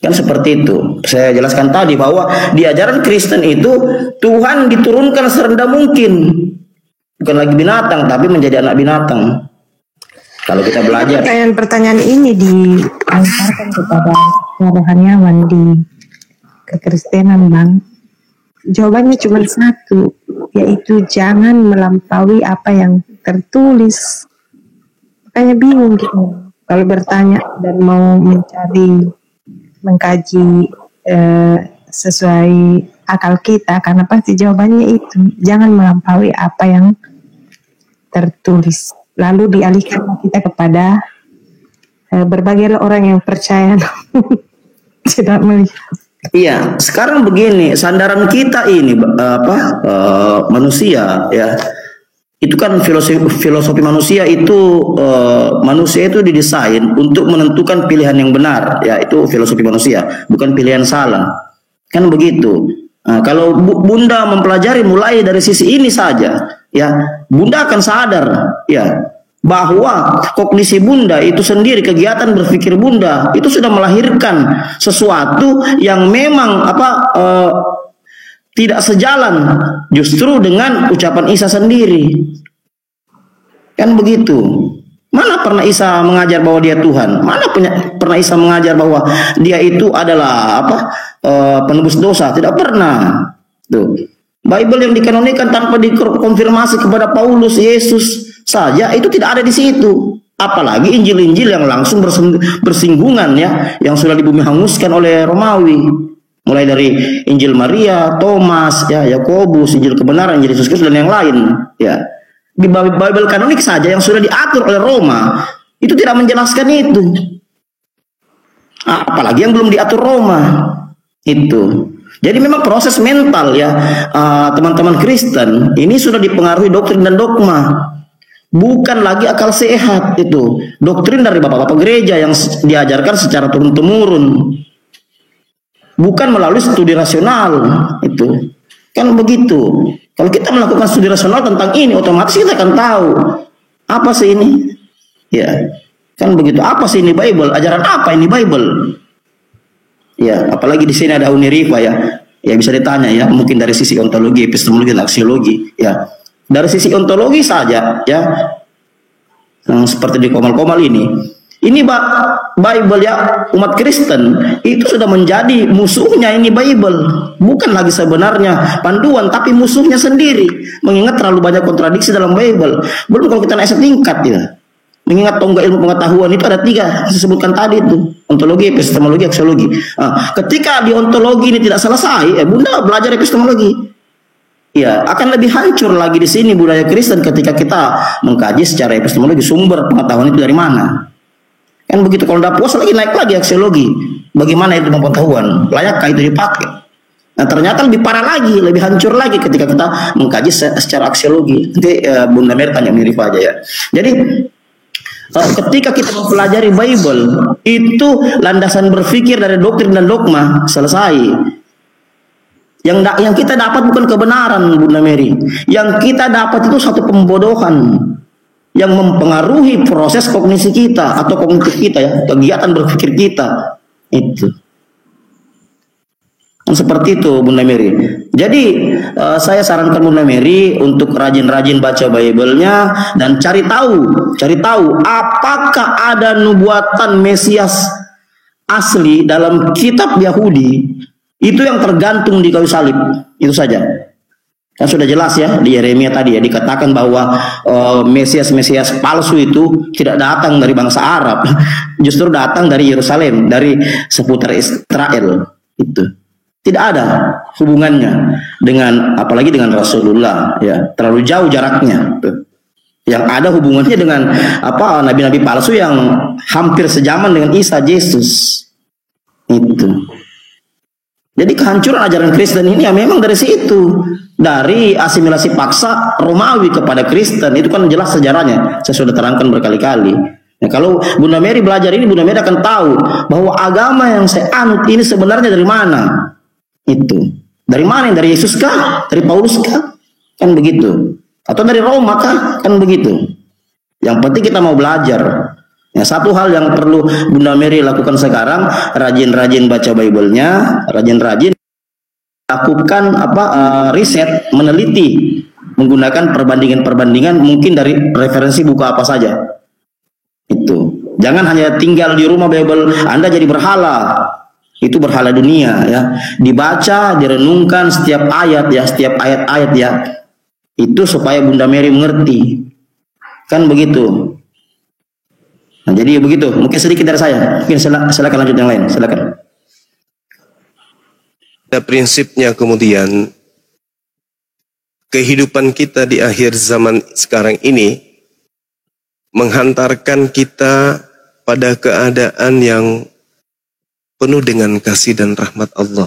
Kan seperti itu. Saya jelaskan tadi bahwa di ajaran Kristen itu Tuhan diturunkan serendah mungkin. Bukan lagi binatang, tapi menjadi anak binatang. Kalau kita belajar. Pertanyaan ini diantarkan kepada rohaniawan di kekristenan, Bang. Jawabannya cuma satu, yaitu jangan melampaui apa yang tertulis. Makanya bingung gitu. Kalau bertanya dan mau mengkaji sesuai akal kita, karena pasti jawabannya itu jangan melampaui apa yang tertulis. Lalu dialihkan kita kepada berbagai orang yang percaya tidak melihat. Iya, sekarang begini, sandaran kita ini manusia ya. Itu kan filosofi manusia itu manusia itu didesain untuk menentukan pilihan yang benar, ya itu filosofi manusia, bukan pilihan salah. Kan begitu. Nah, kalau Bunda mempelajari mulai dari sisi ini saja, ya, Bunda akan sadar, ya, bahwa kognisi Bunda itu sendiri, kegiatan berpikir Bunda itu sudah melahirkan sesuatu yang memang tidak sejalan justru dengan ucapan Isa sendiri. Kan begitu. Mana pernah Isa mengajar bahwa dia Tuhan? Mana pernah Isa mengajar bahwa dia itu adalah penebus dosa? Tidak pernah. Tuh. Bible yang dikanonikan tanpa dikonfirmasi kepada Paulus, Yesus saja itu tidak ada di situ. Apalagi Injil-Injil yang langsung bersinggungan ya, yang sudah dibumi hanguskan oleh Romawi. Mulai dari Injil Maria, Thomas, ya, Yakobus, Injil kebenaran, Injil Yesus Kristus dan yang lain, ya. Di Bible kanonik saja yang sudah diatur oleh Roma itu tidak menjelaskan itu. Apalagi yang belum diatur Roma itu. Jadi memang proses mental ya teman-teman Kristen ini sudah dipengaruhi doktrin dan dogma. Bukan lagi akal sehat itu. Doktrin dari bapak-bapak gereja yang diajarkan secara turun-temurun. Bukan melalui studi rasional itu. Kan begitu. Kalau kita melakukan studi rasional tentang ini, otomatis kita akan tahu apa sih ini. Ya, kan begitu. Apa sih ini Bible? Ajaran apa ini Bible? Ya, apalagi di sini ada Unirifa ya. Ya bisa ditanya ya, mungkin dari sisi ontologi, epistemologi, dan aksiologi. Ya, dari sisi ontologi saja ya, yang seperti di komal-komal ini Bible ya, umat Kristen itu sudah menjadi musuhnya ini Bible. Bukan lagi sebenarnya panduan, tapi musuhnya sendiri. Mengingat terlalu banyak kontradiksi dalam Bible. Belum kalau kita naik setingkat ya. Mengingat tonggak ilmu pengetahuan itu ada 3 disebutkan tadi itu, ontologi, epistemologi, aksiologi. Nah, ketika di ontologi ini tidak selesai, Bunda belajar epistemologi. Ya, akan lebih hancur lagi di sini budaya Kristen ketika kita mengkaji secara epistemologi sumber pengetahuan itu dari mana. Kan begitu. Kalau udah puas lagi naik lagi aksiologi. Bagaimana itu pengetahuan? Layakkah itu dipakai? Nah ternyata lebih parah lagi, lebih hancur lagi ketika kita mengkaji secara aksiologi. Nanti Bunda Mary tanya mirip aja ya. Jadi ketika kita mempelajari Bible, itu landasan berpikir dari doktrin dan dogma selesai. Yang kita dapat bukan kebenaran, Bunda Mary. Yang kita dapat itu satu pembodohan yang mempengaruhi proses kognisi kita atau kognitif kita ya, kegiatan berpikir kita itu. Seperti itu Bunda Mary. Jadi saya sarankan Bunda Mary untuk rajin-rajin baca Bible-nya dan cari tahu apakah ada nubuatan Mesias asli dalam kitab Yahudi. Itu yang tergantung di kayu salib. Itu saja. Kan sudah jelas ya di Yeremia tadi ya dikatakan bahwa Mesias palsu itu tidak datang dari bangsa Arab, justru datang dari Yerusalem, dari seputar Israel. Itu tidak ada hubungannya dengan apalagi dengan Rasulullah ya, terlalu jauh jaraknya. Yang ada hubungannya dengan nabi-nabi palsu yang hampir sejaman dengan Isa Yesus. Itu. Jadi kehancuran ajaran Kristen ini ya memang dari situ, dari asimilasi paksa Romawi kepada Kristen. Itu kan jelas sejarahnya, saya sudah terangkan berkali-kali. Nah, kalau Bunda Mary belajar ini, Bunda Mary akan tahu bahwa agama yang saya anut ini sebenarnya dari mana. Itu dari mana? Dari Yesus kah? Dari Paulus kah? Kan begitu. Atau dari Roma kah? Kan begitu. Yang penting kita mau belajar. Ya, satu hal yang perlu Bunda Mary lakukan sekarang, rajin-rajin baca Bible-nya, rajin-rajin lakukan riset, meneliti, menggunakan perbandingan-perbandingan mungkin dari referensi buku apa saja. Itu. Jangan hanya tinggal di rumah Bible, Anda jadi berhala. Itu berhala dunia ya. Dibaca, direnungkan setiap ayat ya, setiap ayat-ayat ya. Itu supaya Bunda Mary mengerti. Kan begitu. Nah, jadi begitu. Mungkin sedikit dari saya. Mungkin silakan lanjut yang lain. Silakan. Pada prinsipnya kemudian kehidupan kita di akhir zaman sekarang ini menghantarkan kita pada keadaan yang penuh dengan kasih dan rahmat Allah.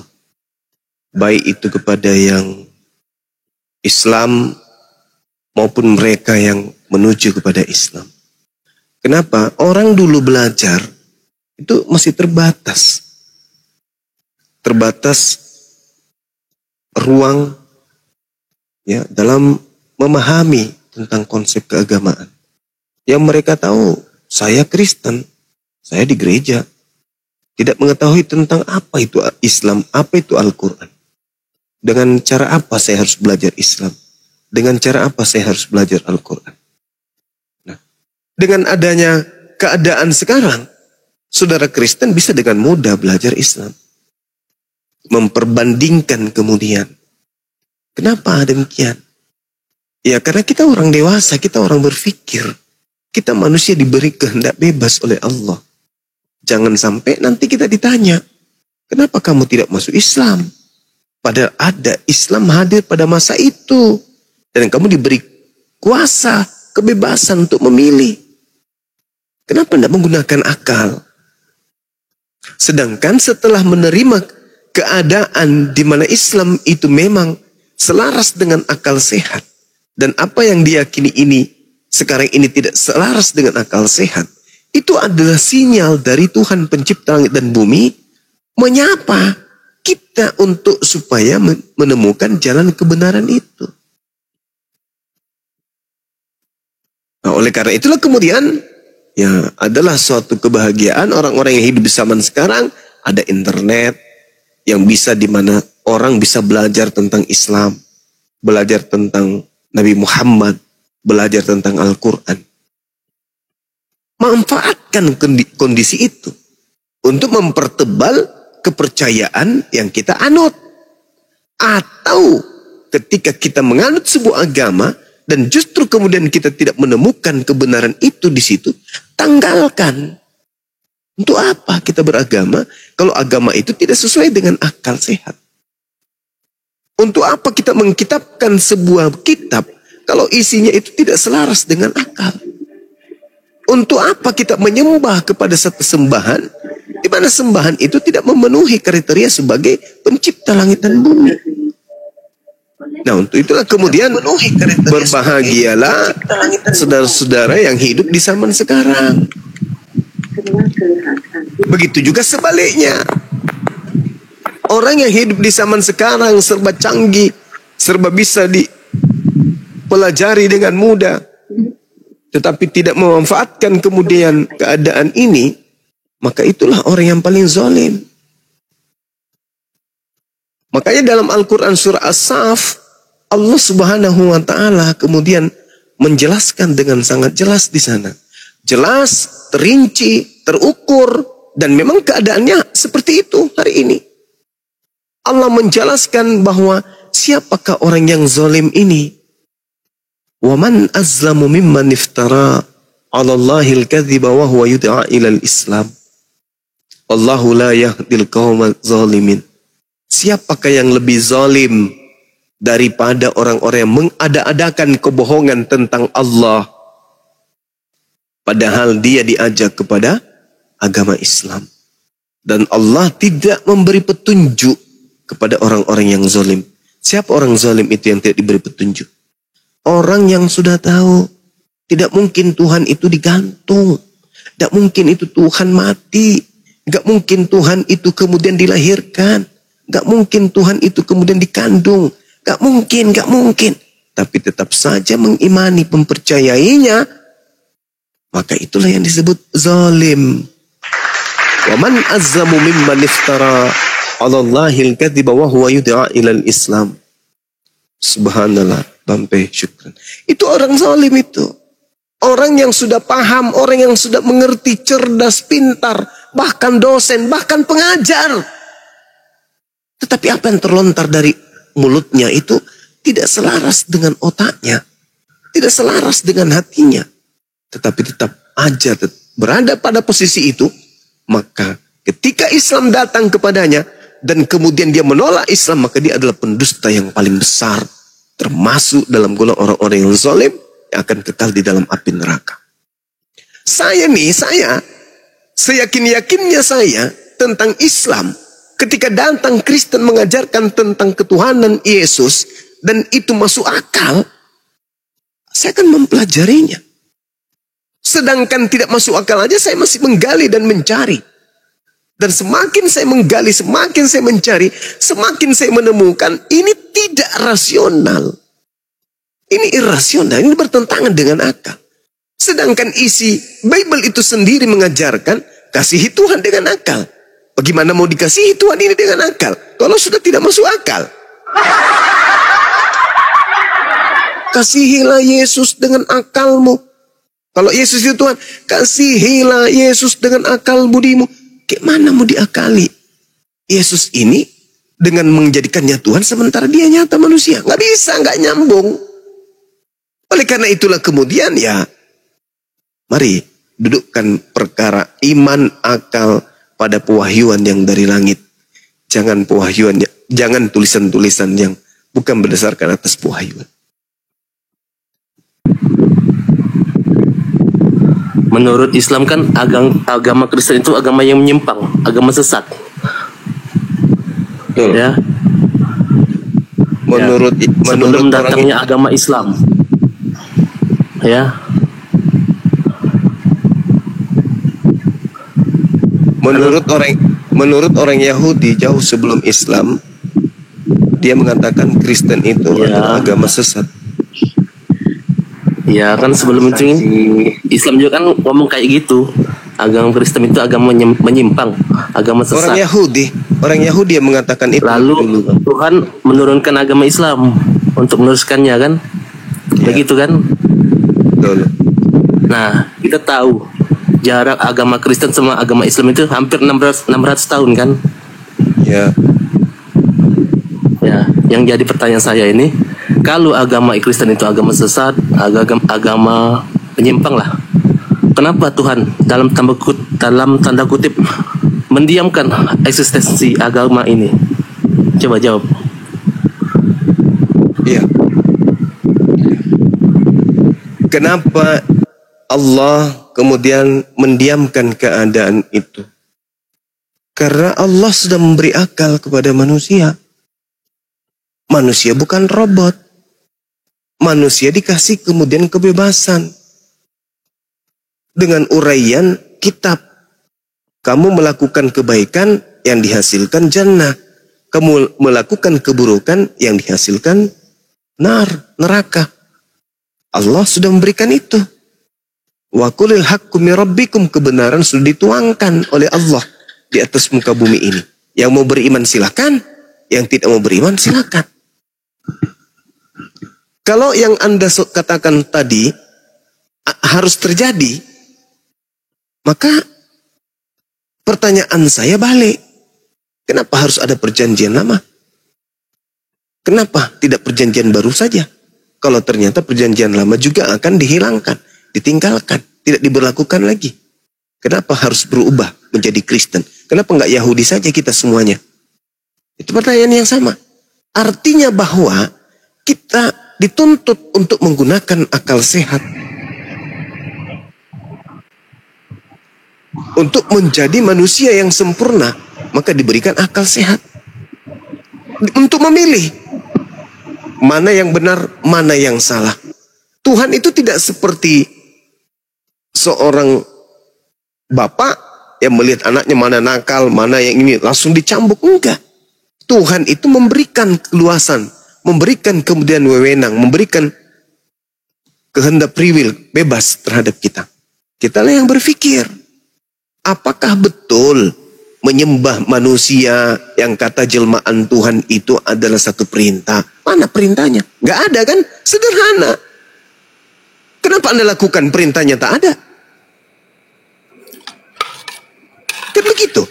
Baik itu kepada yang Islam maupun mereka yang menuju kepada Islam. Kenapa? Orang dulu belajar itu masih terbatas. Terbatas ruang ya dalam memahami tentang konsep keagamaan. Yang mereka tahu, saya Kristen, saya di gereja. Tidak mengetahui tentang apa itu Islam, apa itu Al-Quran. Dengan cara apa saya harus belajar Islam? Dengan cara apa saya harus belajar Al-Quran? Dengan adanya keadaan sekarang, saudara Kristen bisa dengan mudah belajar Islam. Memperbandingkan kemudian. Kenapa demikian? Ya karena kita orang dewasa, kita orang berpikir. Kita manusia diberi kehendak bebas oleh Allah. Jangan sampai nanti kita ditanya, kenapa kamu tidak masuk Islam? Padahal ada Islam hadir pada masa itu. Dan kamu diberi kuasa, kebebasan untuk memilih. Kenapa tidak menggunakan akal? Sedangkan setelah menerima keadaan di mana Islam itu memang selaras dengan akal sehat. Dan apa yang diyakini ini, sekarang ini tidak selaras dengan akal sehat. Itu adalah sinyal dari Tuhan pencipta langit dan bumi menyapa kita untuk supaya menemukan jalan kebenaran itu. Nah, oleh karena itulah kemudian ya adalah suatu kebahagiaan orang-orang yang hidup di zaman sekarang ada internet yang bisa di mana orang bisa belajar tentang Islam, belajar tentang Nabi Muhammad, belajar tentang Al-Quran. Manfaatkan kondisi itu untuk mempertebal kepercayaan yang kita anut. Atau ketika kita menganut sebuah agama dan justru kemudian kita tidak menemukan kebenaran itu di situ, tanggalkan. Untuk apa kita beragama kalau agama itu tidak sesuai dengan akal sehat? Untuk apa kita mengkitabkan sebuah kitab kalau isinya itu tidak selaras dengan akal? Untuk apa kita menyembah kepada satu sembahan di mana sembahan itu tidak memenuhi kriteria sebagai pencipta langit dan bumi? Nah, untuk itulah kemudian berbahagialah saudara-saudara yang hidup di zaman sekarang. Begitu juga sebaliknya. Orang yang hidup di zaman sekarang serba canggih, serba bisa dipelajari dengan mudah, tetapi tidak memanfaatkan kemudian keadaan ini, maka itulah orang yang paling zalim. Makanya dalam Al-Quran surah As-Saff, Allah Subhanahu wa Ta'ala kemudian menjelaskan dengan sangat jelas di sana. Jelas, terinci, terukur, dan memang keadaannya seperti itu hari ini. Allah menjelaskan bahwa siapakah orang yang zalim ini? وَمَنْ أَزْلَمُ مِمَّنْ اِفْتَرَى عَلَى اللَّهِ الْكَذِبَ وَهُوَ يُدْعَى إِلَى الْإِسْلَامِ اللَّهُ لَا يَهْدِي الْقَوْمَ الظَّالِمِينَ. Siapakah yang lebih zalim daripada orang-orang yang mengada-adakan kebohongan tentang Allah, padahal dia diajak kepada agama Islam. Dan Allah tidak memberi petunjuk kepada orang-orang yang zalim. Siapa orang zalim itu yang tidak diberi petunjuk? Orang yang sudah tahu, tidak mungkin Tuhan itu digantung. Tidak mungkin itu Tuhan mati. Tidak mungkin Tuhan itu kemudian dilahirkan. Tidak mungkin Tuhan itu kemudian dikandung. Tidak mungkin, tidak mungkin. Tapi tetap saja mengimani, mempercayainya. Maka itulah yang disebut zalim. وَمَنْ أَزْلَمُ مِمَّنِ افْتَرَى عَلَى اللَّهِ الْكَذِبَ وَهُوَ يُدْعَى إِلَى الْإِسْلَامِ. Subhanallah, Bampe, syukran. Itu orang zalim itu. Orang yang sudah paham, orang yang sudah mengerti, cerdas, pintar, bahkan dosen, bahkan pengajar. Tetapi apa yang terlontar dari mulutnya itu tidak selaras dengan otaknya. Tidak selaras dengan hatinya. Tetapi tetap aja berada pada posisi itu. Maka ketika Islam datang kepadanya dan kemudian dia menolak Islam, maka dia adalah pendusta yang paling besar, termasuk dalam golongan orang-orang yang zalim yang akan kekal di dalam api neraka. Saya seyakin-yakinnya saya tentang Islam, ketika datang Kristen mengajarkan tentang ketuhanan Yesus dan itu masuk akal, saya akan mempelajarinya. Sedangkan tidak masuk akal aja saya masih menggali dan mencari. Dan semakin saya menggali, semakin saya mencari, semakin saya menemukan ini tidak rasional. Ini irasional, ini bertentangan dengan akal. Sedangkan isi Bible itu sendiri mengajarkan kasihi Tuhan dengan akal. Bagaimana mau dikasihi Tuhan ini dengan akal? Kalau sudah tidak masuk akal. Kasihilah Yesus dengan akalmu. Kalau Yesus itu Tuhan, kasihilah Yesus dengan akal budimu. Gimana mau diakali? Yesus ini dengan menjadikannya Tuhan sementara dia nyata manusia. Nggak bisa, nggak nyambung. Oleh karena itulah kemudian ya, mari dudukkan perkara iman akal pada pewahyuan yang dari langit. Jangan pewahyuan, jangan tulisan-tulisan yang bukan berdasarkan atas pewahyuan. Menurut Islam kan agama Kristen itu agama yang menyimpang, agama sesat. Betul. Ya. Sebelum datangnya agama Islam. Ya. Menurut orang Yahudi jauh sebelum Islam, dia mengatakan Kristen itu adalah agama sesat. Ya kan sebelum itu Islam juga kan ngomong kayak gitu. Agama Kristen itu agama menyimpang, agama sesat. Orang Yahudi yang mengatakan itu. Lalu dulu. Tuhan menurunkan agama Islam untuk meneruskannya kan? Ya. Begitu kan? Betul. Nah, kita tahu jarak agama Kristen sama agama Islam itu hampir 600 tahun kan? Ya. Ya, yang jadi pertanyaan saya ini, kalau agama Kristen itu agama sesat, agama penyimpang lah, kenapa Tuhan dalam tanda kutip mendiamkan eksistensi agama ini? Coba jawab. Iya. Kenapa Allah kemudian mendiamkan keadaan itu? Karena Allah sudah memberi akal kepada manusia. Manusia bukan robot. Manusia dikasih kemudian kebebasan. Dengan uraian kitab. Kamu melakukan kebaikan yang dihasilkan jannah. Kamu melakukan keburukan yang dihasilkan neraka. Allah sudah memberikan itu. Wa qulil haqqu min rabbikum, kebenaran sudah dituangkan oleh Allah di atas muka bumi ini. Yang mau beriman silakan, yang tidak mau beriman silakan. Kalau yang Anda katakan tadi harus terjadi, maka pertanyaan saya balik. Kenapa harus ada perjanjian lama? Kenapa tidak perjanjian baru saja? Kalau ternyata perjanjian lama juga akan dihilangkan, ditinggalkan, tidak diberlakukan lagi. Kenapa harus berubah menjadi Kristen? Kenapa nggak Yahudi saja kita semuanya? Itu pertanyaan yang sama. Artinya bahwa kita dituntut untuk menggunakan akal sehat. Untuk menjadi manusia yang sempurna, maka diberikan akal sehat. Untuk memilih mana yang benar, mana yang salah. Tuhan itu tidak seperti seorang bapak yang melihat anaknya mana nakal, mana yang ini langsung dicambuk. Enggak. Tuhan itu memberikan keluasan, memberikan kemudian wewenang, memberikan kehendak free will, bebas terhadap kita. Kitalah yang berpikir, apakah betul menyembah manusia yang kata jelmaan Tuhan itu adalah satu perintah? Mana perintahnya? Nggak ada kan? Sederhana. Kenapa Anda lakukan perintahnya tak ada? Kan begitu.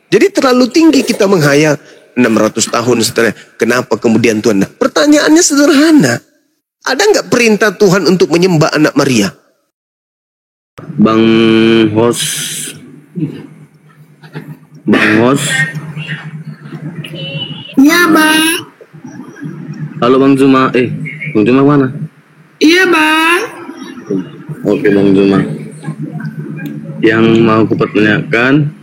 Jadi terlalu tinggi kita menghayal 600 tahun setelah. Kenapa kemudian Tuhan? Nah, pertanyaannya sederhana. Ada nggak perintah Tuhan untuk menyembah anak Maria? Bang Hos. Iya bang. Halo Bang Zuma. Bang Zuma mana? Iya bang. Oke Bang Zuma. Yang mau kupertanyakan,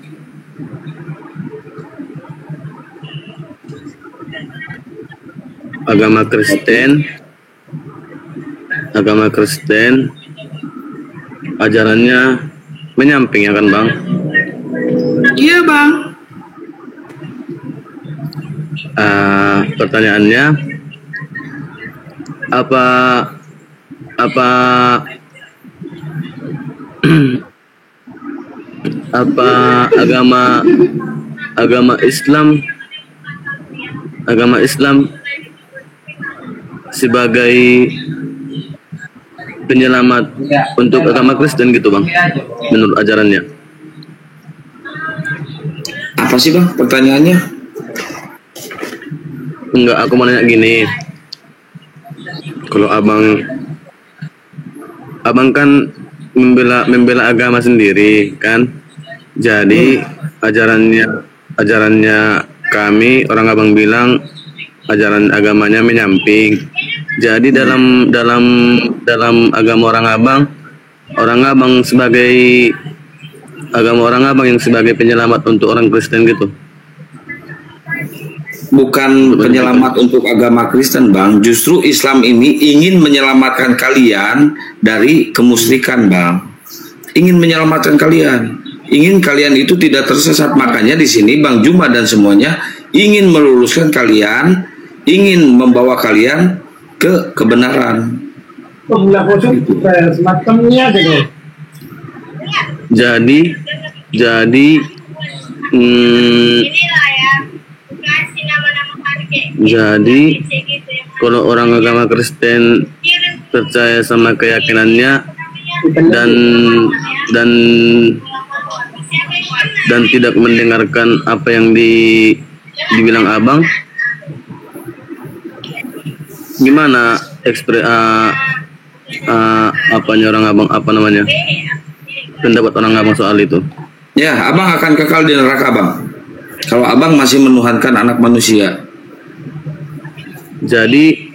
agama Kristen ajarannya menyamping ya kan Bang? Iya bang. Pertanyaannya, apa agama Islam sebagai penyelamat untuk agama Kristen gitu Bang, menurut ajarannya? Apa sih Bang pertanyaannya? Enggak, aku mau nanya gini. Kalau abang kan membela agama sendiri kan, jadi ajarannya kami orang abang bilang ajaran agamanya menyamping. Jadi dalam agama orang abang sebagai agama orang abang yang sebagai penyelamat untuk orang Kristen gitu. Bukan penyelamat untuk agama Kristen Bang, justru Islam ini ingin menyelamatkan kalian dari kemusyrikan Bang. Ingin menyelamatkan kalian, ingin kalian itu tidak tersesat. Makanya di sini Bang Juma dan semuanya ingin meluruskan kalian, ingin membawa kalian ke kebenaran. Jadi kalau orang agama Kristen percaya sama keyakinannya dan tidak mendengarkan apa yang dibilang abang, gimana apanya orang abang, apa namanya, pendapat orang abang soal itu? Ya, abang akan kekal di neraka Bang kalau abang masih menuhankan anak manusia. Jadi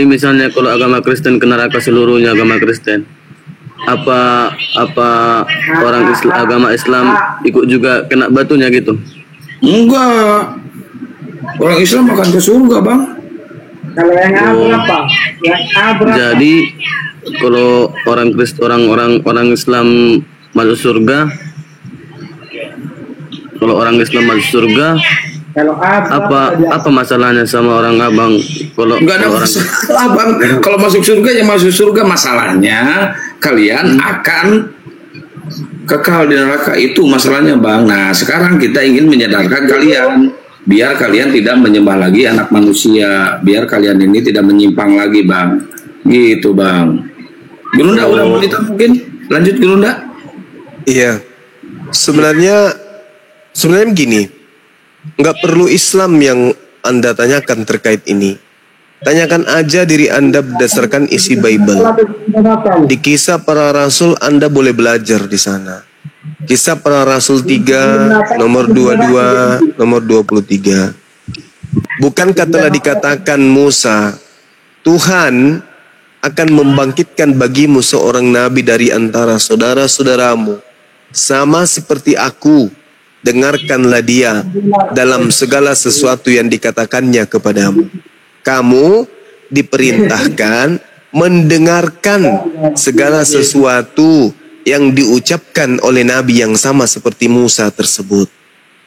misalnya kalau agama Kristen ke neraka seluruhnya agama Kristen, apa orang agama Islam ikut juga kena batunya gitu? Enggak. Orang Islam akan ke surga, Bang. Kalau yang A berapa? Yang A berapa? Jadi kalau orang Islam masuk surga, kalau orang Islam masuk surga, Kalau A berapa? apa masalahnya sama orang abang? Kalau Enggak ada orang masalah, Bang. Kalau masuk surga ya masuk surga, masalahnya kalian akan kekal di neraka, itu masalahnya, Bang. Nah, sekarang kita ingin menyadarkan kalian biar kalian tidak menyembah lagi anak manusia, biar kalian ini tidak menyimpang lagi, Bang. Gitu, Bang. Gurunda udah wanita mungkin lanjut Gurunda. Iya. Sebenarnya begini. Nggak perlu Islam yang Anda tanyakan terkait ini. Tanyakan aja diri Anda berdasarkan isi Bible. Di Kisah Para Rasul Anda boleh belajar di sana. Kisah Para Rasul 3, nomor 22, nomor 23. Bukankah telah dikatakan Musa, Tuhan akan membangkitkan bagimu seorang nabi dari antara saudara-saudaramu, sama seperti aku. Dengarkanlah dia dalam segala sesuatu yang dikatakannya kepadamu. Kamu diperintahkan mendengarkan segala sesuatu yang diucapkan oleh nabi yang sama seperti Musa tersebut.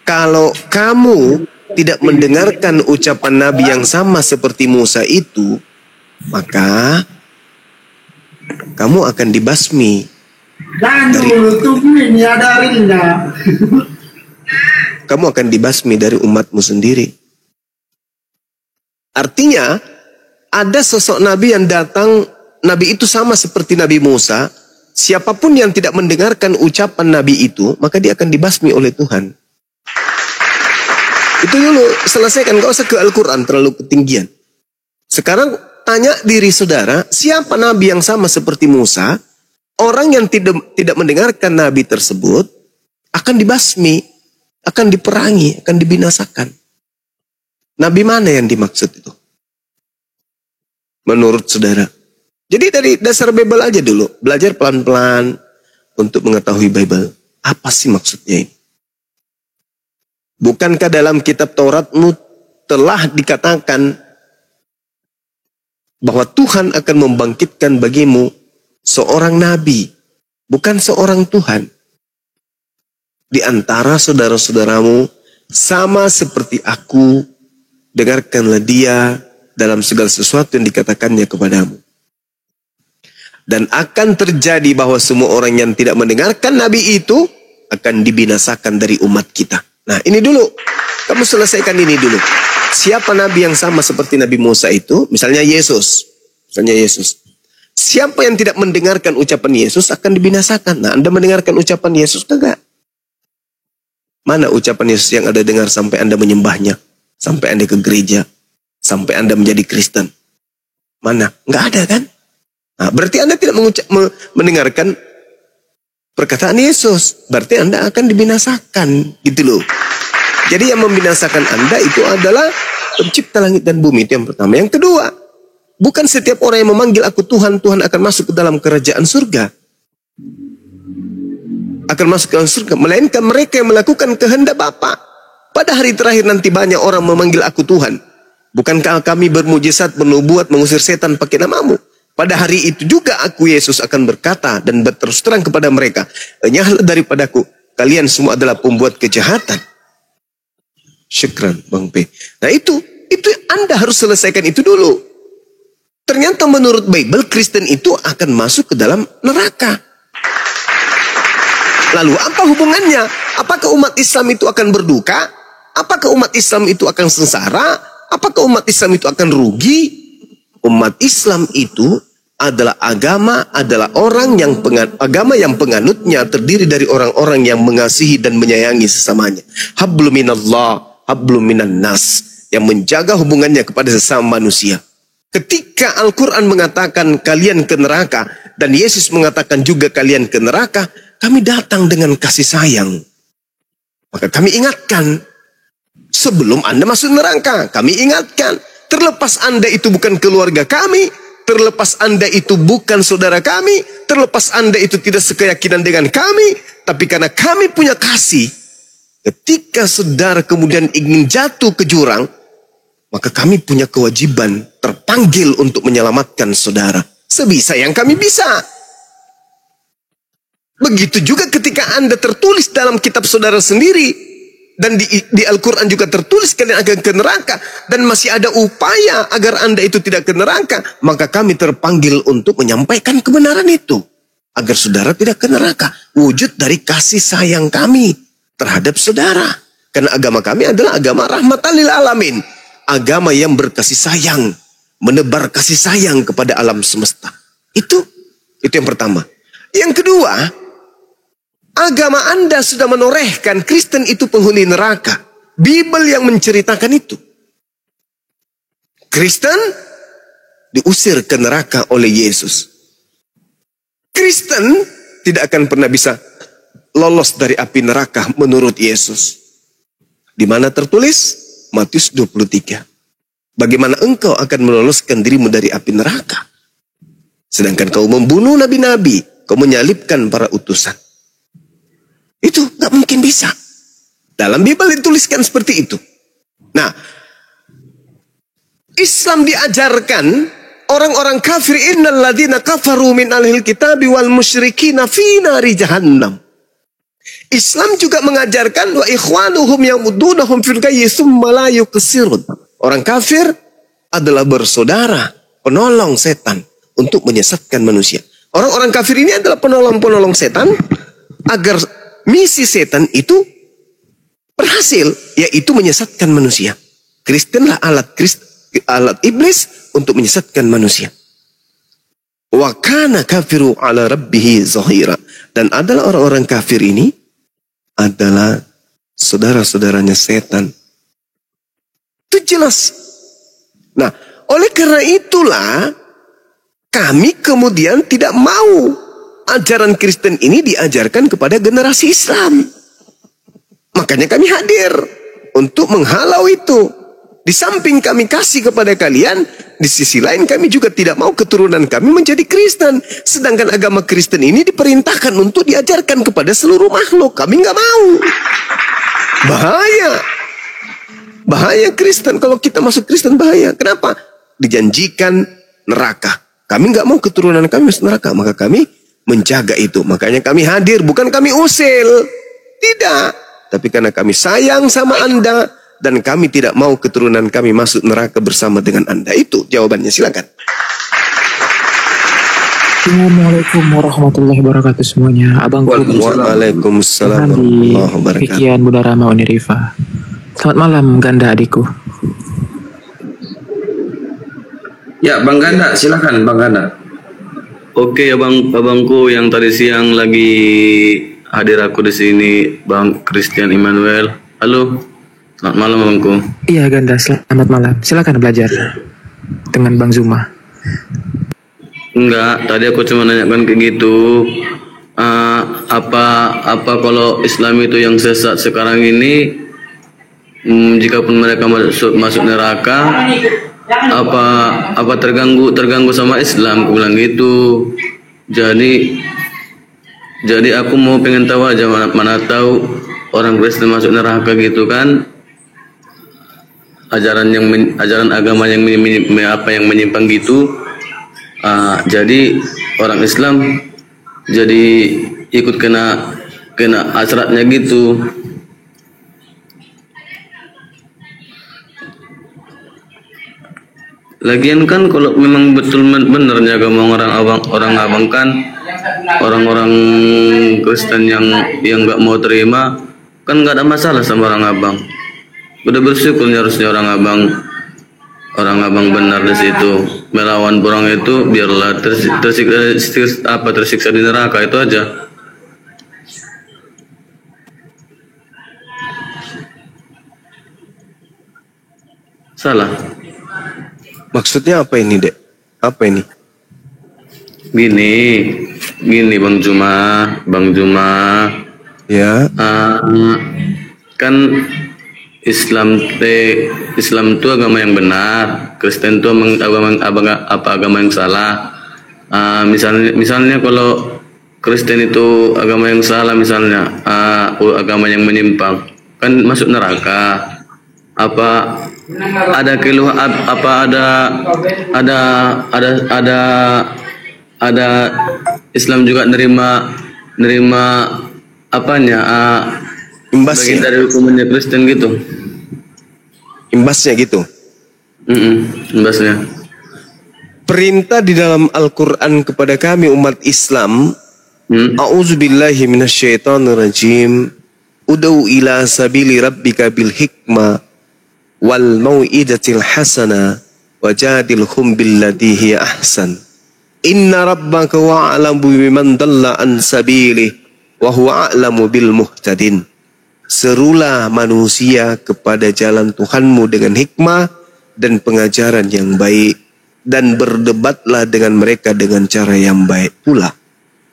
Kalau kamu tidak mendengarkan ucapan nabi yang sama seperti Musa itu, maka kamu akan dibasmi. Kamu akan dibasmi dari umatmu sendiri. Artinya, ada sosok nabi yang datang, nabi itu sama seperti Nabi Musa. Siapapun yang tidak mendengarkan ucapan nabi itu, maka dia akan dibasmi oleh Tuhan. Itu dulu, selesaikan, gak usah ke Al-Quran terlalu ketinggian. Sekarang tanya diri saudara, siapa nabi yang sama seperti Musa? Orang yang tidak mendengarkan nabi tersebut akan dibasmi, akan diperangi, akan dibinasakan. Nabi mana yang dimaksud itu? Menurut saudara. Jadi dari dasar Bible aja dulu. Belajar pelan-pelan untuk mengetahui Bible. Apa sih maksudnya ini? Bukankah dalam kitab Tauratmu telah dikatakan bahwa Tuhan akan membangkitkan bagimu seorang nabi, bukan seorang Tuhan. Di antara saudara-saudaramu, sama seperti aku, dengarkanlah dia dalam segala sesuatu yang dikatakannya kepadamu. Dan akan terjadi bahwa semua orang yang tidak mendengarkan nabi itu akan dibinasakan dari umat kita. Nah, ini dulu. Kamu selesaikan ini dulu. Siapa nabi yang sama seperti Nabi Musa itu? Misalnya Yesus. Siapa yang tidak mendengarkan ucapan Yesus akan dibinasakan. Nah, Anda mendengarkan ucapan Yesus enggak? Mana ucapan Yesus yang Anda dengar sampai Anda menyembahnya? Sampai Anda ke gereja? Sampai Anda menjadi Kristen? Mana? Enggak ada kan? Nah, berarti Anda tidak mendengarkan perkataan Yesus. Berarti Anda akan dibinasakan. Gitu loh. Jadi yang membinasakan Anda itu adalah pencipta langit dan bumi. Itu yang pertama. Yang kedua, bukan setiap orang yang memanggil aku Tuhan, Tuhan akan masuk ke dalam kerajaan surga. Akan masuk ke dalam surga. Melainkan mereka yang melakukan kehendak Bapa. Pada hari terakhir nanti banyak orang memanggil aku Tuhan. Bukankah kami bermujizat, bernubuat, mengusir setan pakai namamu? Pada hari itu juga aku Yesus akan berkata dan berterus terang kepada mereka, enyahlah daripadaku, kalian semua adalah pembuat kejahatan. Syukran Bang P. Nah itu Anda harus selesaikan itu dulu. Ternyata menurut Bible, Kristen itu akan masuk ke dalam neraka. Lalu apa hubungannya? Apakah umat Islam itu akan berduka? Apakah umat Islam itu akan sengsara? Apakah umat Islam itu akan rugi? Umat Islam itu adalah orang yang agama yang penganutnya terdiri dari orang-orang yang mengasihi dan menyayangi sesamanya. Hablum minallah, hablum minan nas, yang menjaga hubungannya kepada sesama manusia. Ketika Al-Quran mengatakan kalian ke neraka dan Yesus mengatakan juga kalian ke neraka, kami datang dengan kasih sayang. Maka kami ingatkan, sebelum Anda masuk neraka, kami ingatkan, terlepas Anda itu bukan keluarga kami, terlepas Anda itu bukan saudara kami, terlepas Anda itu tidak sekeyakinan dengan kami, tapi karena kami punya kasih, ketika saudara kemudian ingin jatuh ke jurang, maka kami punya kewajiban terpanggil untuk menyelamatkan saudara sebisa yang kami bisa. Begitu juga ketika Anda tertulis dalam kitab saudara sendiri, dan di Al-Quran juga tertulis kalian akan ke neraka, dan masih ada upaya agar Anda itu tidak ke neraka, maka kami terpanggil untuk menyampaikan kebenaran itu, agar saudara tidak ke neraka. Wujud dari kasih sayang kami terhadap saudara. Karena agama kami adalah agama rahmatan lil alamin. Agama yang berkasih sayang, menebar kasih sayang kepada alam semesta. Itu yang pertama. Yang kedua, agama Anda sudah menorehkan Kristen itu penghuni neraka. Bible yang menceritakan itu. Kristen diusir ke neraka oleh Yesus. Kristen tidak akan pernah bisa lolos dari api neraka menurut Yesus. Di mana tertulis? Matius 23. Bagaimana engkau akan meloloskan dirimu dari api neraka? Sedangkan kau membunuh nabi-nabi, kau menyalibkan para utusan. Itu gak mungkin bisa. Dalam Bible dituliskan seperti itu. Nah, Islam diajarkan orang-orang kafir, innal ladzina kafaru min ahlil kitabi wal musyrikina fi nari jahannam. Islam juga mengajarkan wa ikhwanuhum yamudunahum fil ghayyi tsumma la yuqsirun. Orang kafir adalah bersaudara, penolong setan untuk menyesatkan manusia. Orang-orang kafir ini adalah penolong-penolong setan agar misi setan itu berhasil, yaitu menyesatkan manusia. Kristenlah alat iblis untuk menyesatkan manusia. Wa kana kafiru ala rabbihi zahira. Dan adalah orang-orang kafir ini adalah saudara-saudaranya setan. Itu jelas. Nah, oleh karena itulah kami kemudian tidak mau ajaran Kristen ini diajarkan kepada generasi Islam. Makanya kami hadir untuk menghalau itu. Di samping kami kasih kepada kalian, di sisi lain kami juga tidak mau keturunan kami menjadi Kristen. Sedangkan agama Kristen ini diperintahkan untuk diajarkan kepada seluruh makhluk. Kami nggak mau. Bahaya. Bahaya Kristen. Kalau kita masuk Kristen bahaya. Kenapa? Dijanjikan neraka. Kami nggak mau keturunan kami masuk neraka. Maka kami menjaga itu. Makanya kami hadir. Bukan kami usil. Tidak. Tapi karena kami sayang sama Anda. Dan kami tidak mau keturunan kami masuk neraka bersama dengan Anda. Itu jawabannya. Silakan. Assalamualaikum warahmatullahi wabarakatuh semuanya. Abangku Waalaikumsalam warahmatullahi wabarakatuh. Sekian Bunda Rama Unirifa. Selamat malam Ganda adikku. Ya, Bang Ganda, silakan Bang Ganda. Oke, abangku yang tadi siang lagi hadir aku di sini, Bang Christian Emmanuel. Halo, selamat malam abangku. Iya Ganda, selamat malam. Silakan belajar dengan Bang Zuma. Enggak, tadi aku cuma nanyakan kayak gitu. Apa kalau Islam itu yang sesat sekarang ini, jika pun mereka masuk neraka, apa terganggu sama Islam? Aku bilang gitu. Jadi aku mau pengen tahu aja, mana tahu orang Kristen masuk neraka gitu kan? Ajaran agama yang menyimpang gitu. Jadi orang Islam jadi ikut kena hasratnya gitu. Lagian kan kalau memang betul benernya agama orang abang kan, orang-orang Kristen yang nggak mau terima kan nggak ada masalah sama orang abang. Udah bersyukur harusnya orang abang benar di situ, melawan orang itu biarlah tersiksa di neraka, itu aja. Salah. Maksudnya apa ini, Dek? Apa ini? Gini Bang Juma. Ya. Kan Islam itu agama yang benar, Kristen itu agama yang salah. Misalnya kalau Kristen itu agama yang salah, misalnya agama yang menyimpang, kan masuk neraka. Apa ada keluhan? Apa ada Islam juga nerima apanya? Bagian dari hukumannya Kristen gitu. Imbasnya gitu. Imbasnya. Perintah di dalam Al-Quran kepada kami umat Islam, A'udzubillahi minasyaitonirrajim, Ud'u ila sabili rabbika bil hikmah wal mau'idatil hasana wajadilhum billati hiya ahsan. Inna rabbaka wa'alamu biman dalla an sabilih wa huwa a'lamu bil muhtadin. Serulah manusia kepada jalan Tuhanmu dengan hikmah dan pengajaran yang baik, dan berdebatlah dengan mereka dengan cara yang baik pula.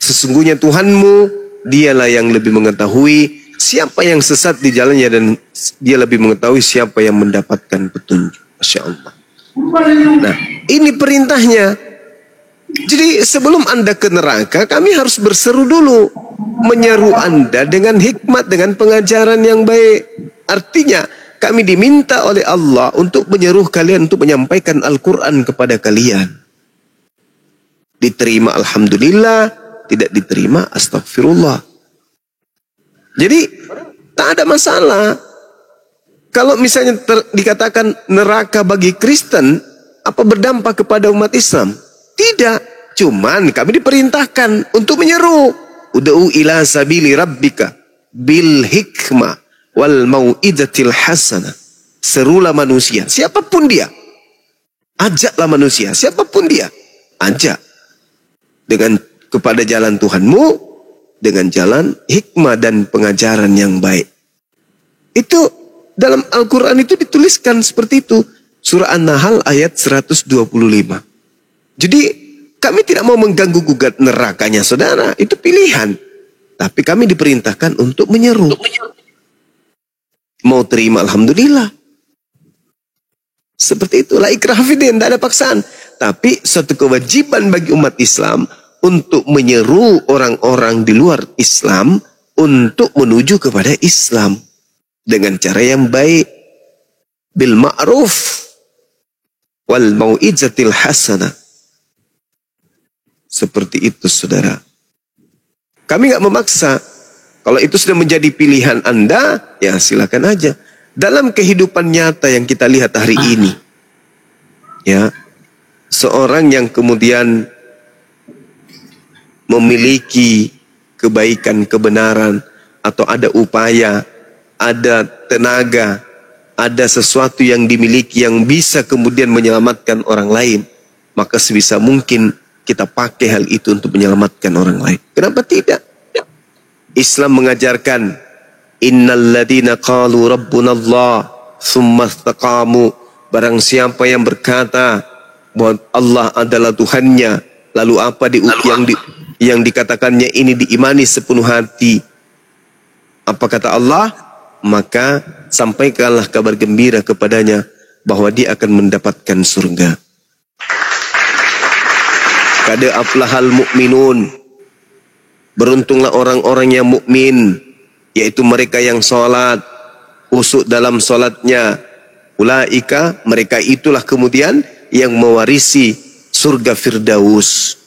Sesungguhnya Tuhanmu, dialah yang lebih mengetahui siapa yang sesat di jalannya, dan dia lebih mengetahui siapa yang mendapatkan petunjuk. Masya Allah. Nah, ini perintahnya. Jadi sebelum Anda ke neraka, kami harus berseru dulu, menyeru Anda dengan hikmat, dengan pengajaran yang baik. Artinya kami diminta oleh Allah untuk menyeru kalian untuk menyampaikan Al-Quran kepada kalian. Diterima alhamdulillah, tidak diterima astagfirullah. Jadi tak ada masalah. Kalau misalnya dikatakan neraka bagi Kristen, apa berdampak kepada umat Islam? Tidak, cuman kami diperintahkan untuk menyeru. Ud'u ila sabili rabbika bil hikmah wal mau'idatil hasanah. Serulah manusia, siapapun dia. Ajaklah manusia, siapapun dia. Ajak dengan kepada jalan Tuhanmu, dengan jalan hikmah dan pengajaran yang baik. Itu dalam Al-Quran itu dituliskan seperti itu. Surah An-Nahl ayat 125. Jadi kami tidak mau mengganggu gugat nerakanya saudara, itu pilihan. Tapi kami diperintahkan untuk menyeru. Mau terima alhamdulillah. Seperti itu, la ikrah fiddin, tidak ada paksaan. Tapi suatu kewajiban bagi umat Islam untuk menyeru orang-orang di luar Islam untuk menuju kepada Islam dengan cara yang baik, bil ma'ruf wal mau'izatil hasanah. Seperti itu saudara. Kami nggak memaksa. Kalau itu sudah menjadi pilihan Anda, ya silakan aja. Dalam kehidupan nyata yang kita lihat hari ini, ya, seorang yang kemudian memiliki kebaikan, kebenaran, atau ada upaya, ada tenaga, ada sesuatu yang dimiliki yang bisa kemudian menyelamatkan orang lain, maka sebisa mungkin kita pakai hal itu untuk menyelamatkan orang lain. Kenapa tidak? Islam mengajarkan, innal ladina qalu rabbuna Allah tsumma istaqamu, barang siapa yang berkata bahwa Allah adalah Tuhannya, lalu apa yang dikatakannya ini diimani sepenuh hati. Apa kata Allah? Maka sampaikanlah kabar gembira kepadanya bahwa dia akan mendapatkan surga. Qad aflahal mu'minun. Beruntunglah orang-orang yang mukmin, yaitu mereka yang salat, khusyuk dalam salatnya. Ulaika, mereka itulah kemudian yang mewarisi surga Firdaus.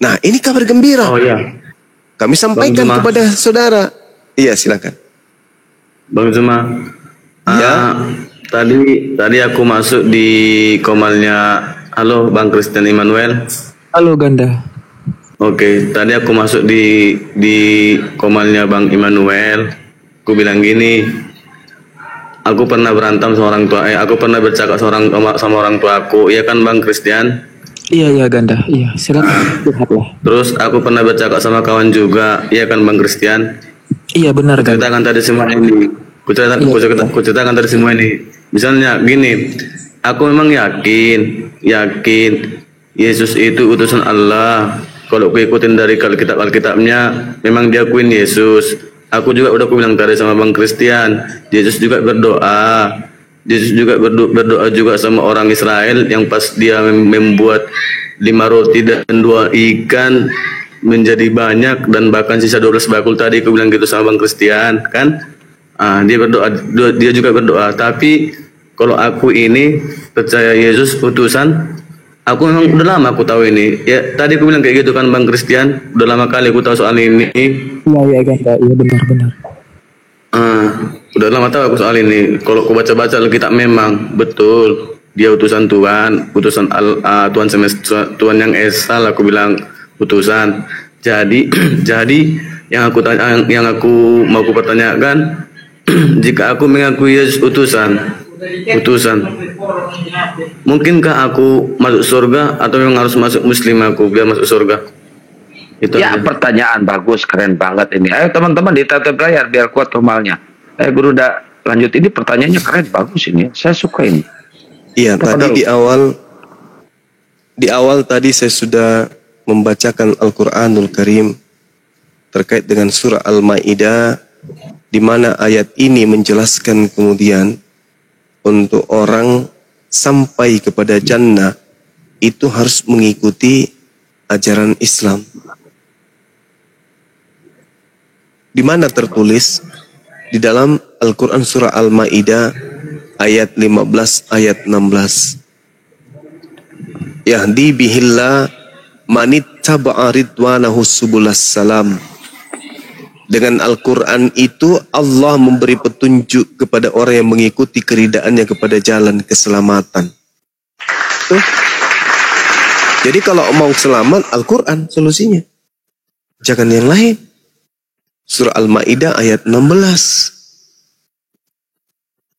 Nah, ini kabar gembira. Oh ya. Kami sampaikan kepada saudara. Iya, silakan. Bang Zuma. Ya. Tadi aku masuk di komalnya. Halo Bang Kristen Immanuel. Halo Ganda. Oke, tadi aku masuk di komalnya Bang Immanuel. Aku bilang gini, aku pernah berantem sama orang tua. Aku pernah bercakap sama orang tua aku. Iya kan Bang Christian? Iya Ganda. Iya, silakan curhatlah. Terus aku pernah bercakap sama kawan juga. Iya kan Bang Christian? Iya benar Ganda. Ceritakan tadi semua ini. Kuceritakan tadi semua ini. Misalnya gini, aku memang yakin Yesus itu utusan Allah. Kalau aku ikutin dari Alkitabnya, memang dia akuin Yesus. aku juga udah aku bilang tadi sama Bang Christian, Yesus juga berdoa. Yesus juga berdoa juga sama orang Israel yang pas dia membuat 5 roti dan 2 ikan menjadi banyak, dan bahkan sisa 12 bakul tadi aku bilang gitu sama Bang Christian kan. Dia berdoa, dia juga berdoa. Tapi kalau aku ini percaya Yesus utusan, aku memang udah lama aku tahu ini. Ya tadi aku bilang kayak gitu kan Bang Christian, udah lama kali aku tahu soal ini. Iya benar. Udah lama tahu aku soal ini. Kalau aku baca-baca Alkitab memang betul dia utusan Tuhan, utusan Tuhan semesta, Tuhan yang esa, aku bilang utusan. Jadi yang aku mau pertanyakan, jika aku mengakui Yesus utusan, mungkinkah aku masuk surga atau memang harus masuk Muslim aku biar masuk surga? Itu Ya, pertanyaan bagus, keren banget ini. Ayo teman-teman di tatap layar biar kuat normalnya. Guru udah lanjut, ini pertanyaannya keren, bagus ini. Saya suka ini. Iya, tadi di awal tadi saya sudah membacakan Al-Qur'anul Karim terkait dengan surah Al-Maidah, di mana ayat ini menjelaskan kemudian untuk orang sampai kepada jannah itu harus mengikuti ajaran Islam. Di mana tertulis di dalam Al-Quran surah Al-Maidah ayat 15 ayat 16. Yahdi bihillah manittaba'a ridwanahu subulas salam. Dengan Al-Quran itu Allah memberi petunjuk kepada orang yang mengikuti keridaannya kepada jalan keselamatan. Tuh. Jadi kalau mau selamat, Al-Quran solusinya. Jangan yang lain. Surah Al-Maidah ayat 16.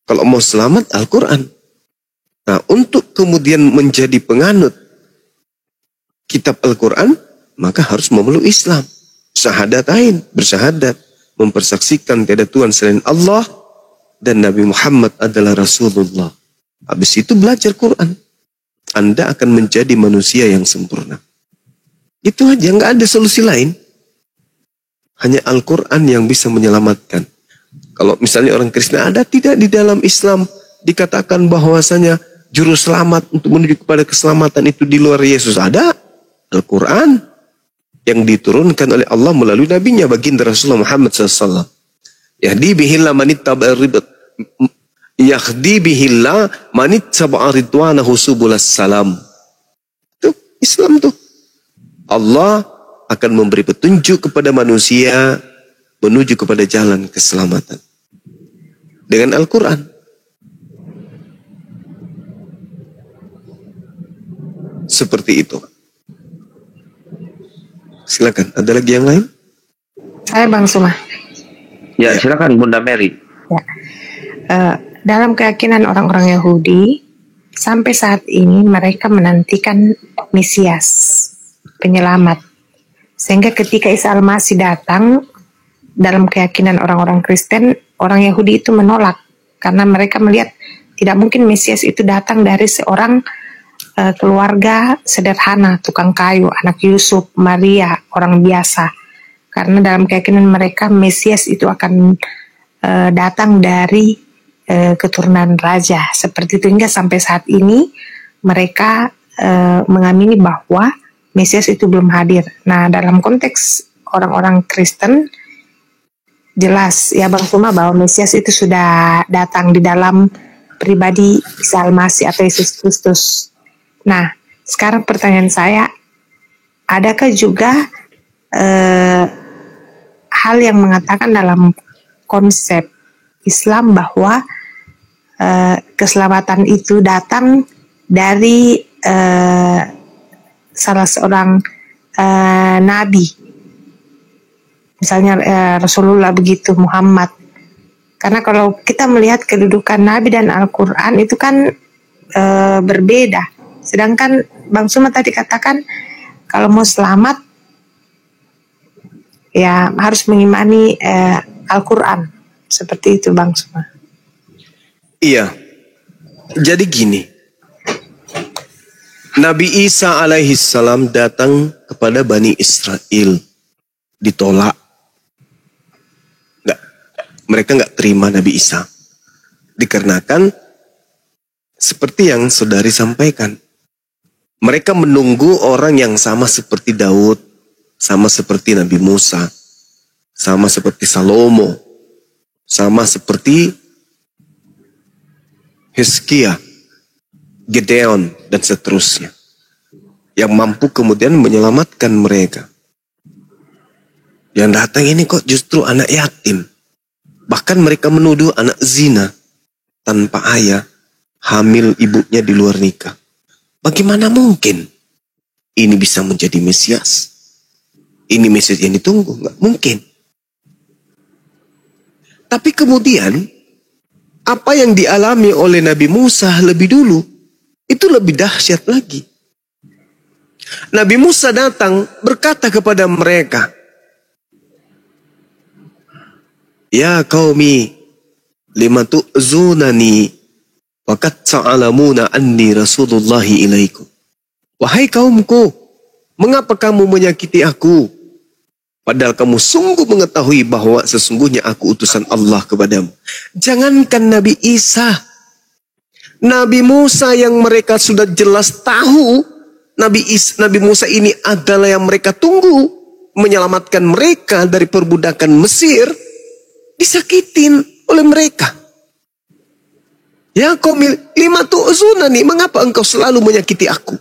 Kalau mau selamat, Al-Quran. Nah, untuk kemudian menjadi penganut kitab Al-Quran, maka harus memeluk Islam. Syahadatain, bersyahadat, mempersaksikan tiada Tuhan selain Allah dan Nabi Muhammad adalah Rasulullah. Habis itu belajar Quran. Anda akan menjadi manusia yang sempurna. Itu aja, nggak ada solusi lain. Hanya Al-Quran yang bisa menyelamatkan. Kalau misalnya orang Kristen, ada tidak di dalam Islam dikatakan bahwasanya juru selamat untuk menuju kepada keselamatan itu di luar Yesus? Ada. Al-Quran yang diturunkan oleh Allah melalui nabinya baginda Rasulullah Muhammad SAW. Yahdi bihillah manittaba'a ridwanahu subulas salam. Itu Islam tuh. Allah akan memberi petunjuk kepada manusia menuju kepada jalan keselamatan dengan Al-Quran. Seperti itu. Silakan, ada lagi yang lain? Saya Bang Suma. Ya, silakan Bunda Mary. Ya. Dalam keyakinan orang-orang Yahudi, sampai saat ini mereka menantikan Mesias, penyelamat. Sehingga ketika Isa Al-Masih datang, dalam keyakinan orang-orang Kristen, orang Yahudi itu menolak. Karena mereka melihat tidak mungkin Mesias itu datang dari seorang keluarga sederhana, tukang kayu, anak Yusuf, Maria, orang biasa. Karena dalam keyakinan mereka, Mesias itu akan datang dari keturunan raja. Seperti itu, hingga sampai saat ini mereka mengamini bahwa Mesias itu belum hadir. Nah, dalam konteks orang-orang Kristen, jelas ya Bang Suma bahwa Mesias itu sudah datang di dalam pribadi Isa Al-Masih atau Yesus Kristus. Nah, sekarang pertanyaan saya, adakah juga hal yang mengatakan dalam konsep Islam bahwa keselamatan itu datang dari salah seorang nabi, misalnya Rasulullah begitu, Muhammad. Karena kalau kita melihat kedudukan Nabi dan Al-Quran itu kan berbeda. Sedangkan Bang Suma tadi katakan kalau mau selamat ya harus mengimani Al-Quran. Seperti itu Bang Suma. Iya. Jadi gini. Nabi Isa alaihi salam datang kepada Bani Israel. Ditolak. Gak Mereka nggak terima Nabi Isa. Dikarenakan seperti yang saudari sampaikan. Mereka menunggu orang yang sama seperti Daud, sama seperti Nabi Musa, sama seperti Salomo, sama seperti Hizkia, Gideon, dan seterusnya. Yang mampu kemudian menyelamatkan mereka. Yang datang ini kok justru anak yatim. Bahkan mereka menuduh anak zina tanpa ayah, hamil ibunya di luar nikah. Bagaimana mungkin ini bisa menjadi Mesias? Ini Mesias yang ditunggu? Nggak mungkin. Tapi kemudian, apa yang dialami oleh Nabi Musa lebih dulu, itu lebih dahsyat lagi. Nabi Musa datang berkata kepada mereka, "Ya qaumi, lima tu'zunani waqad ta'lamuna anni Rasulullahi ilaikum." Wahai kaumku, mengapa kamu menyakiti aku? Padahal kamu sungguh mengetahui bahwa sesungguhnya aku utusan Allah kepadamu. Jangankan Nabi Isa, Nabi Musa yang mereka sudah jelas tahu, Nabi Musa ini adalah yang mereka tunggu, menyelamatkan mereka dari perbudakan Mesir, disakitin oleh mereka. Ya qaumi lima tu'zunani, mengapa engkau selalu menyakiti aku?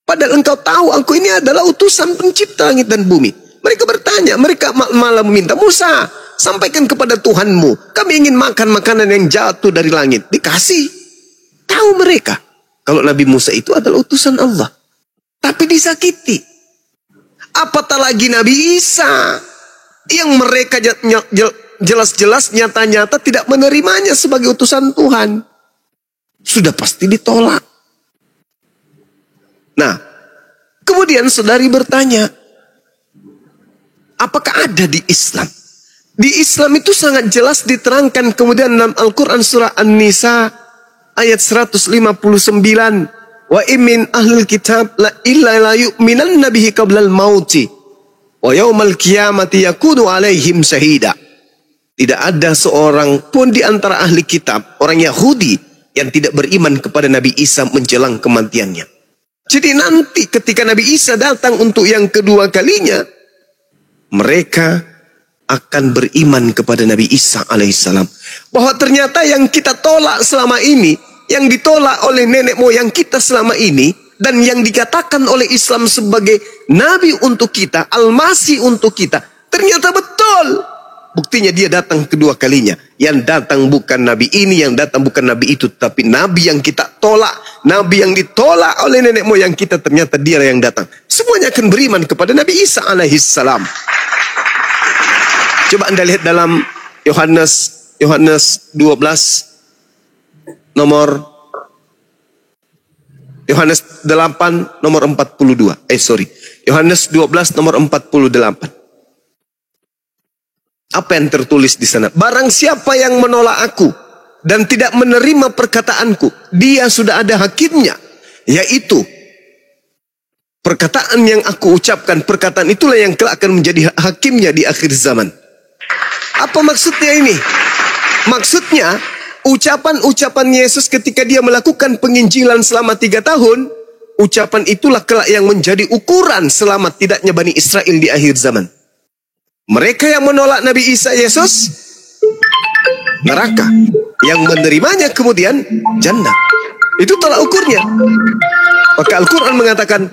Padahal engkau tahu aku ini adalah utusan pencipta langit dan bumi. Mereka bertanya, mereka malah meminta, Musa, sampaikan kepada Tuhanmu, kami ingin makan makanan yang jatuh dari langit. Dikasih. Tahu mereka kalau Nabi Musa itu adalah utusan Allah. Tapi disakiti. Apatah lagi Nabi Isa yang mereka jelas-jelas nyata-nyata tidak menerimanya sebagai utusan Tuhan. Sudah pasti ditolak. Nah, kemudian saudari bertanya, apakah ada di Islam? Di Islam itu sangat jelas diterangkan kemudian dalam Al-Quran surah An-Nisa ayat 159. Wa imin ahlul kitab la illa la yu'minan nabihi qablal mauti wa yawmal qiyamati yakunu alaihim syahida. Tidak ada seorang pun di antara ahli kitab, orang Yahudi, yang tidak beriman kepada Nabi Isa menjelang kematiannya. Jadi nanti ketika Nabi Isa datang untuk yang kedua kalinya, mereka akan beriman kepada Nabi Isa alaihissalam. Bahwa ternyata yang kita tolak selama ini, yang ditolak oleh nenek moyang kita selama ini, dan yang dikatakan oleh Islam sebagai Nabi untuk kita, Al-Masih untuk kita, ternyata betul. Buktinya dia datang kedua kalinya. Yang datang bukan Nabi ini, yang datang bukan Nabi itu, tapi Nabi yang kita tolak. Nabi yang ditolak oleh nenek moyang kita, ternyata dia yang datang. Semuanya akan beriman kepada Nabi Isa alaihissalam. Coba Anda lihat dalam Yohanes 12 nomor Yohanes 8 nomor 42. Yohanes 12 nomor 48. Apa yang tertulis di sana? Barang siapa yang menolak aku dan tidak menerima perkataanku, dia sudah ada hakimnya, yaitu perkataan yang aku ucapkan. Perkataan itulah yang kelak akan menjadi hakimnya di akhir zaman. Apa maksudnya ini? Maksudnya ucapan-ucapan Yesus ketika dia melakukan penginjilan selama 3 tahun, ucapan itulah kelak yang menjadi ukuran selamat tidaknya Bani Israel di akhir zaman. Mereka yang menolak Nabi Isa Yesus, neraka. Yang menerimanya kemudian jannah. Itu tolak ukurnya. Maka Al-Quran mengatakan,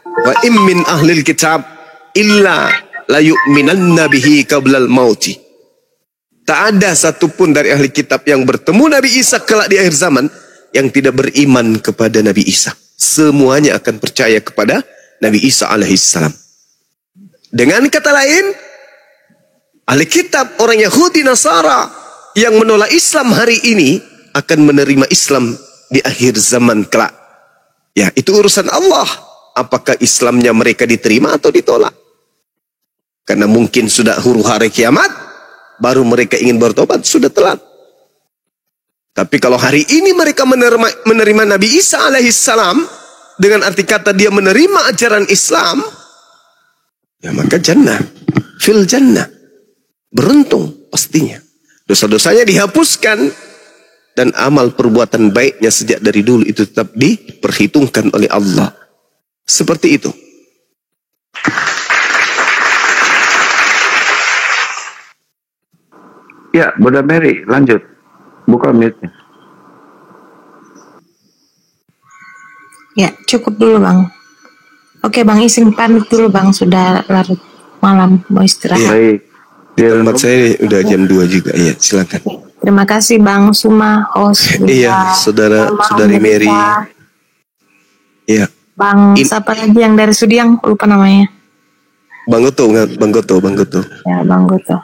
wa immin ahlil kitab illa la yu'minanna bihi qablal mauti. Tak ada satupun dari ahli kitab yang bertemu Nabi Isa kelak di akhir zaman yang tidak beriman kepada Nabi Isa. Semuanya akan percaya kepada Nabi Isa alaihissalam. Dengan kata lain, ahli kitab orang Yahudi Nasara yang menolak Islam hari ini akan menerima Islam di akhir zaman kelak. Ya, itu urusan Allah. Apakah Islamnya mereka diterima atau ditolak? Karena mungkin sudah huru hara kiamat, baru mereka ingin bertobat, sudah telat. Tapi kalau hari ini mereka menerima Nabi Isa alaihissalam, dengan arti kata dia menerima ajaran Islam, ya maka jannah, fil jannah. Beruntung pastinya. Dosa-dosanya dihapuskan dan amal perbuatan baiknya sejak dari dulu itu tetap diperhitungkan oleh Allah. Seperti itu. Ya, Bunda Mary, lanjut. Buka mute-nya. Ya, cukup dulu Bang. Oke Bang, izin pamit dulu Bang, sudah larut malam, mau istirahat. Baik. Tempat saya udah jam 2 juga. Iya, silakan. Terima kasih Bang Suma, host. Iya, saudari Mary. Iya. Bang, siapa lagi yang dari Sudiang? Lupa namanya. Bang Goto. Ya, Bang Goto.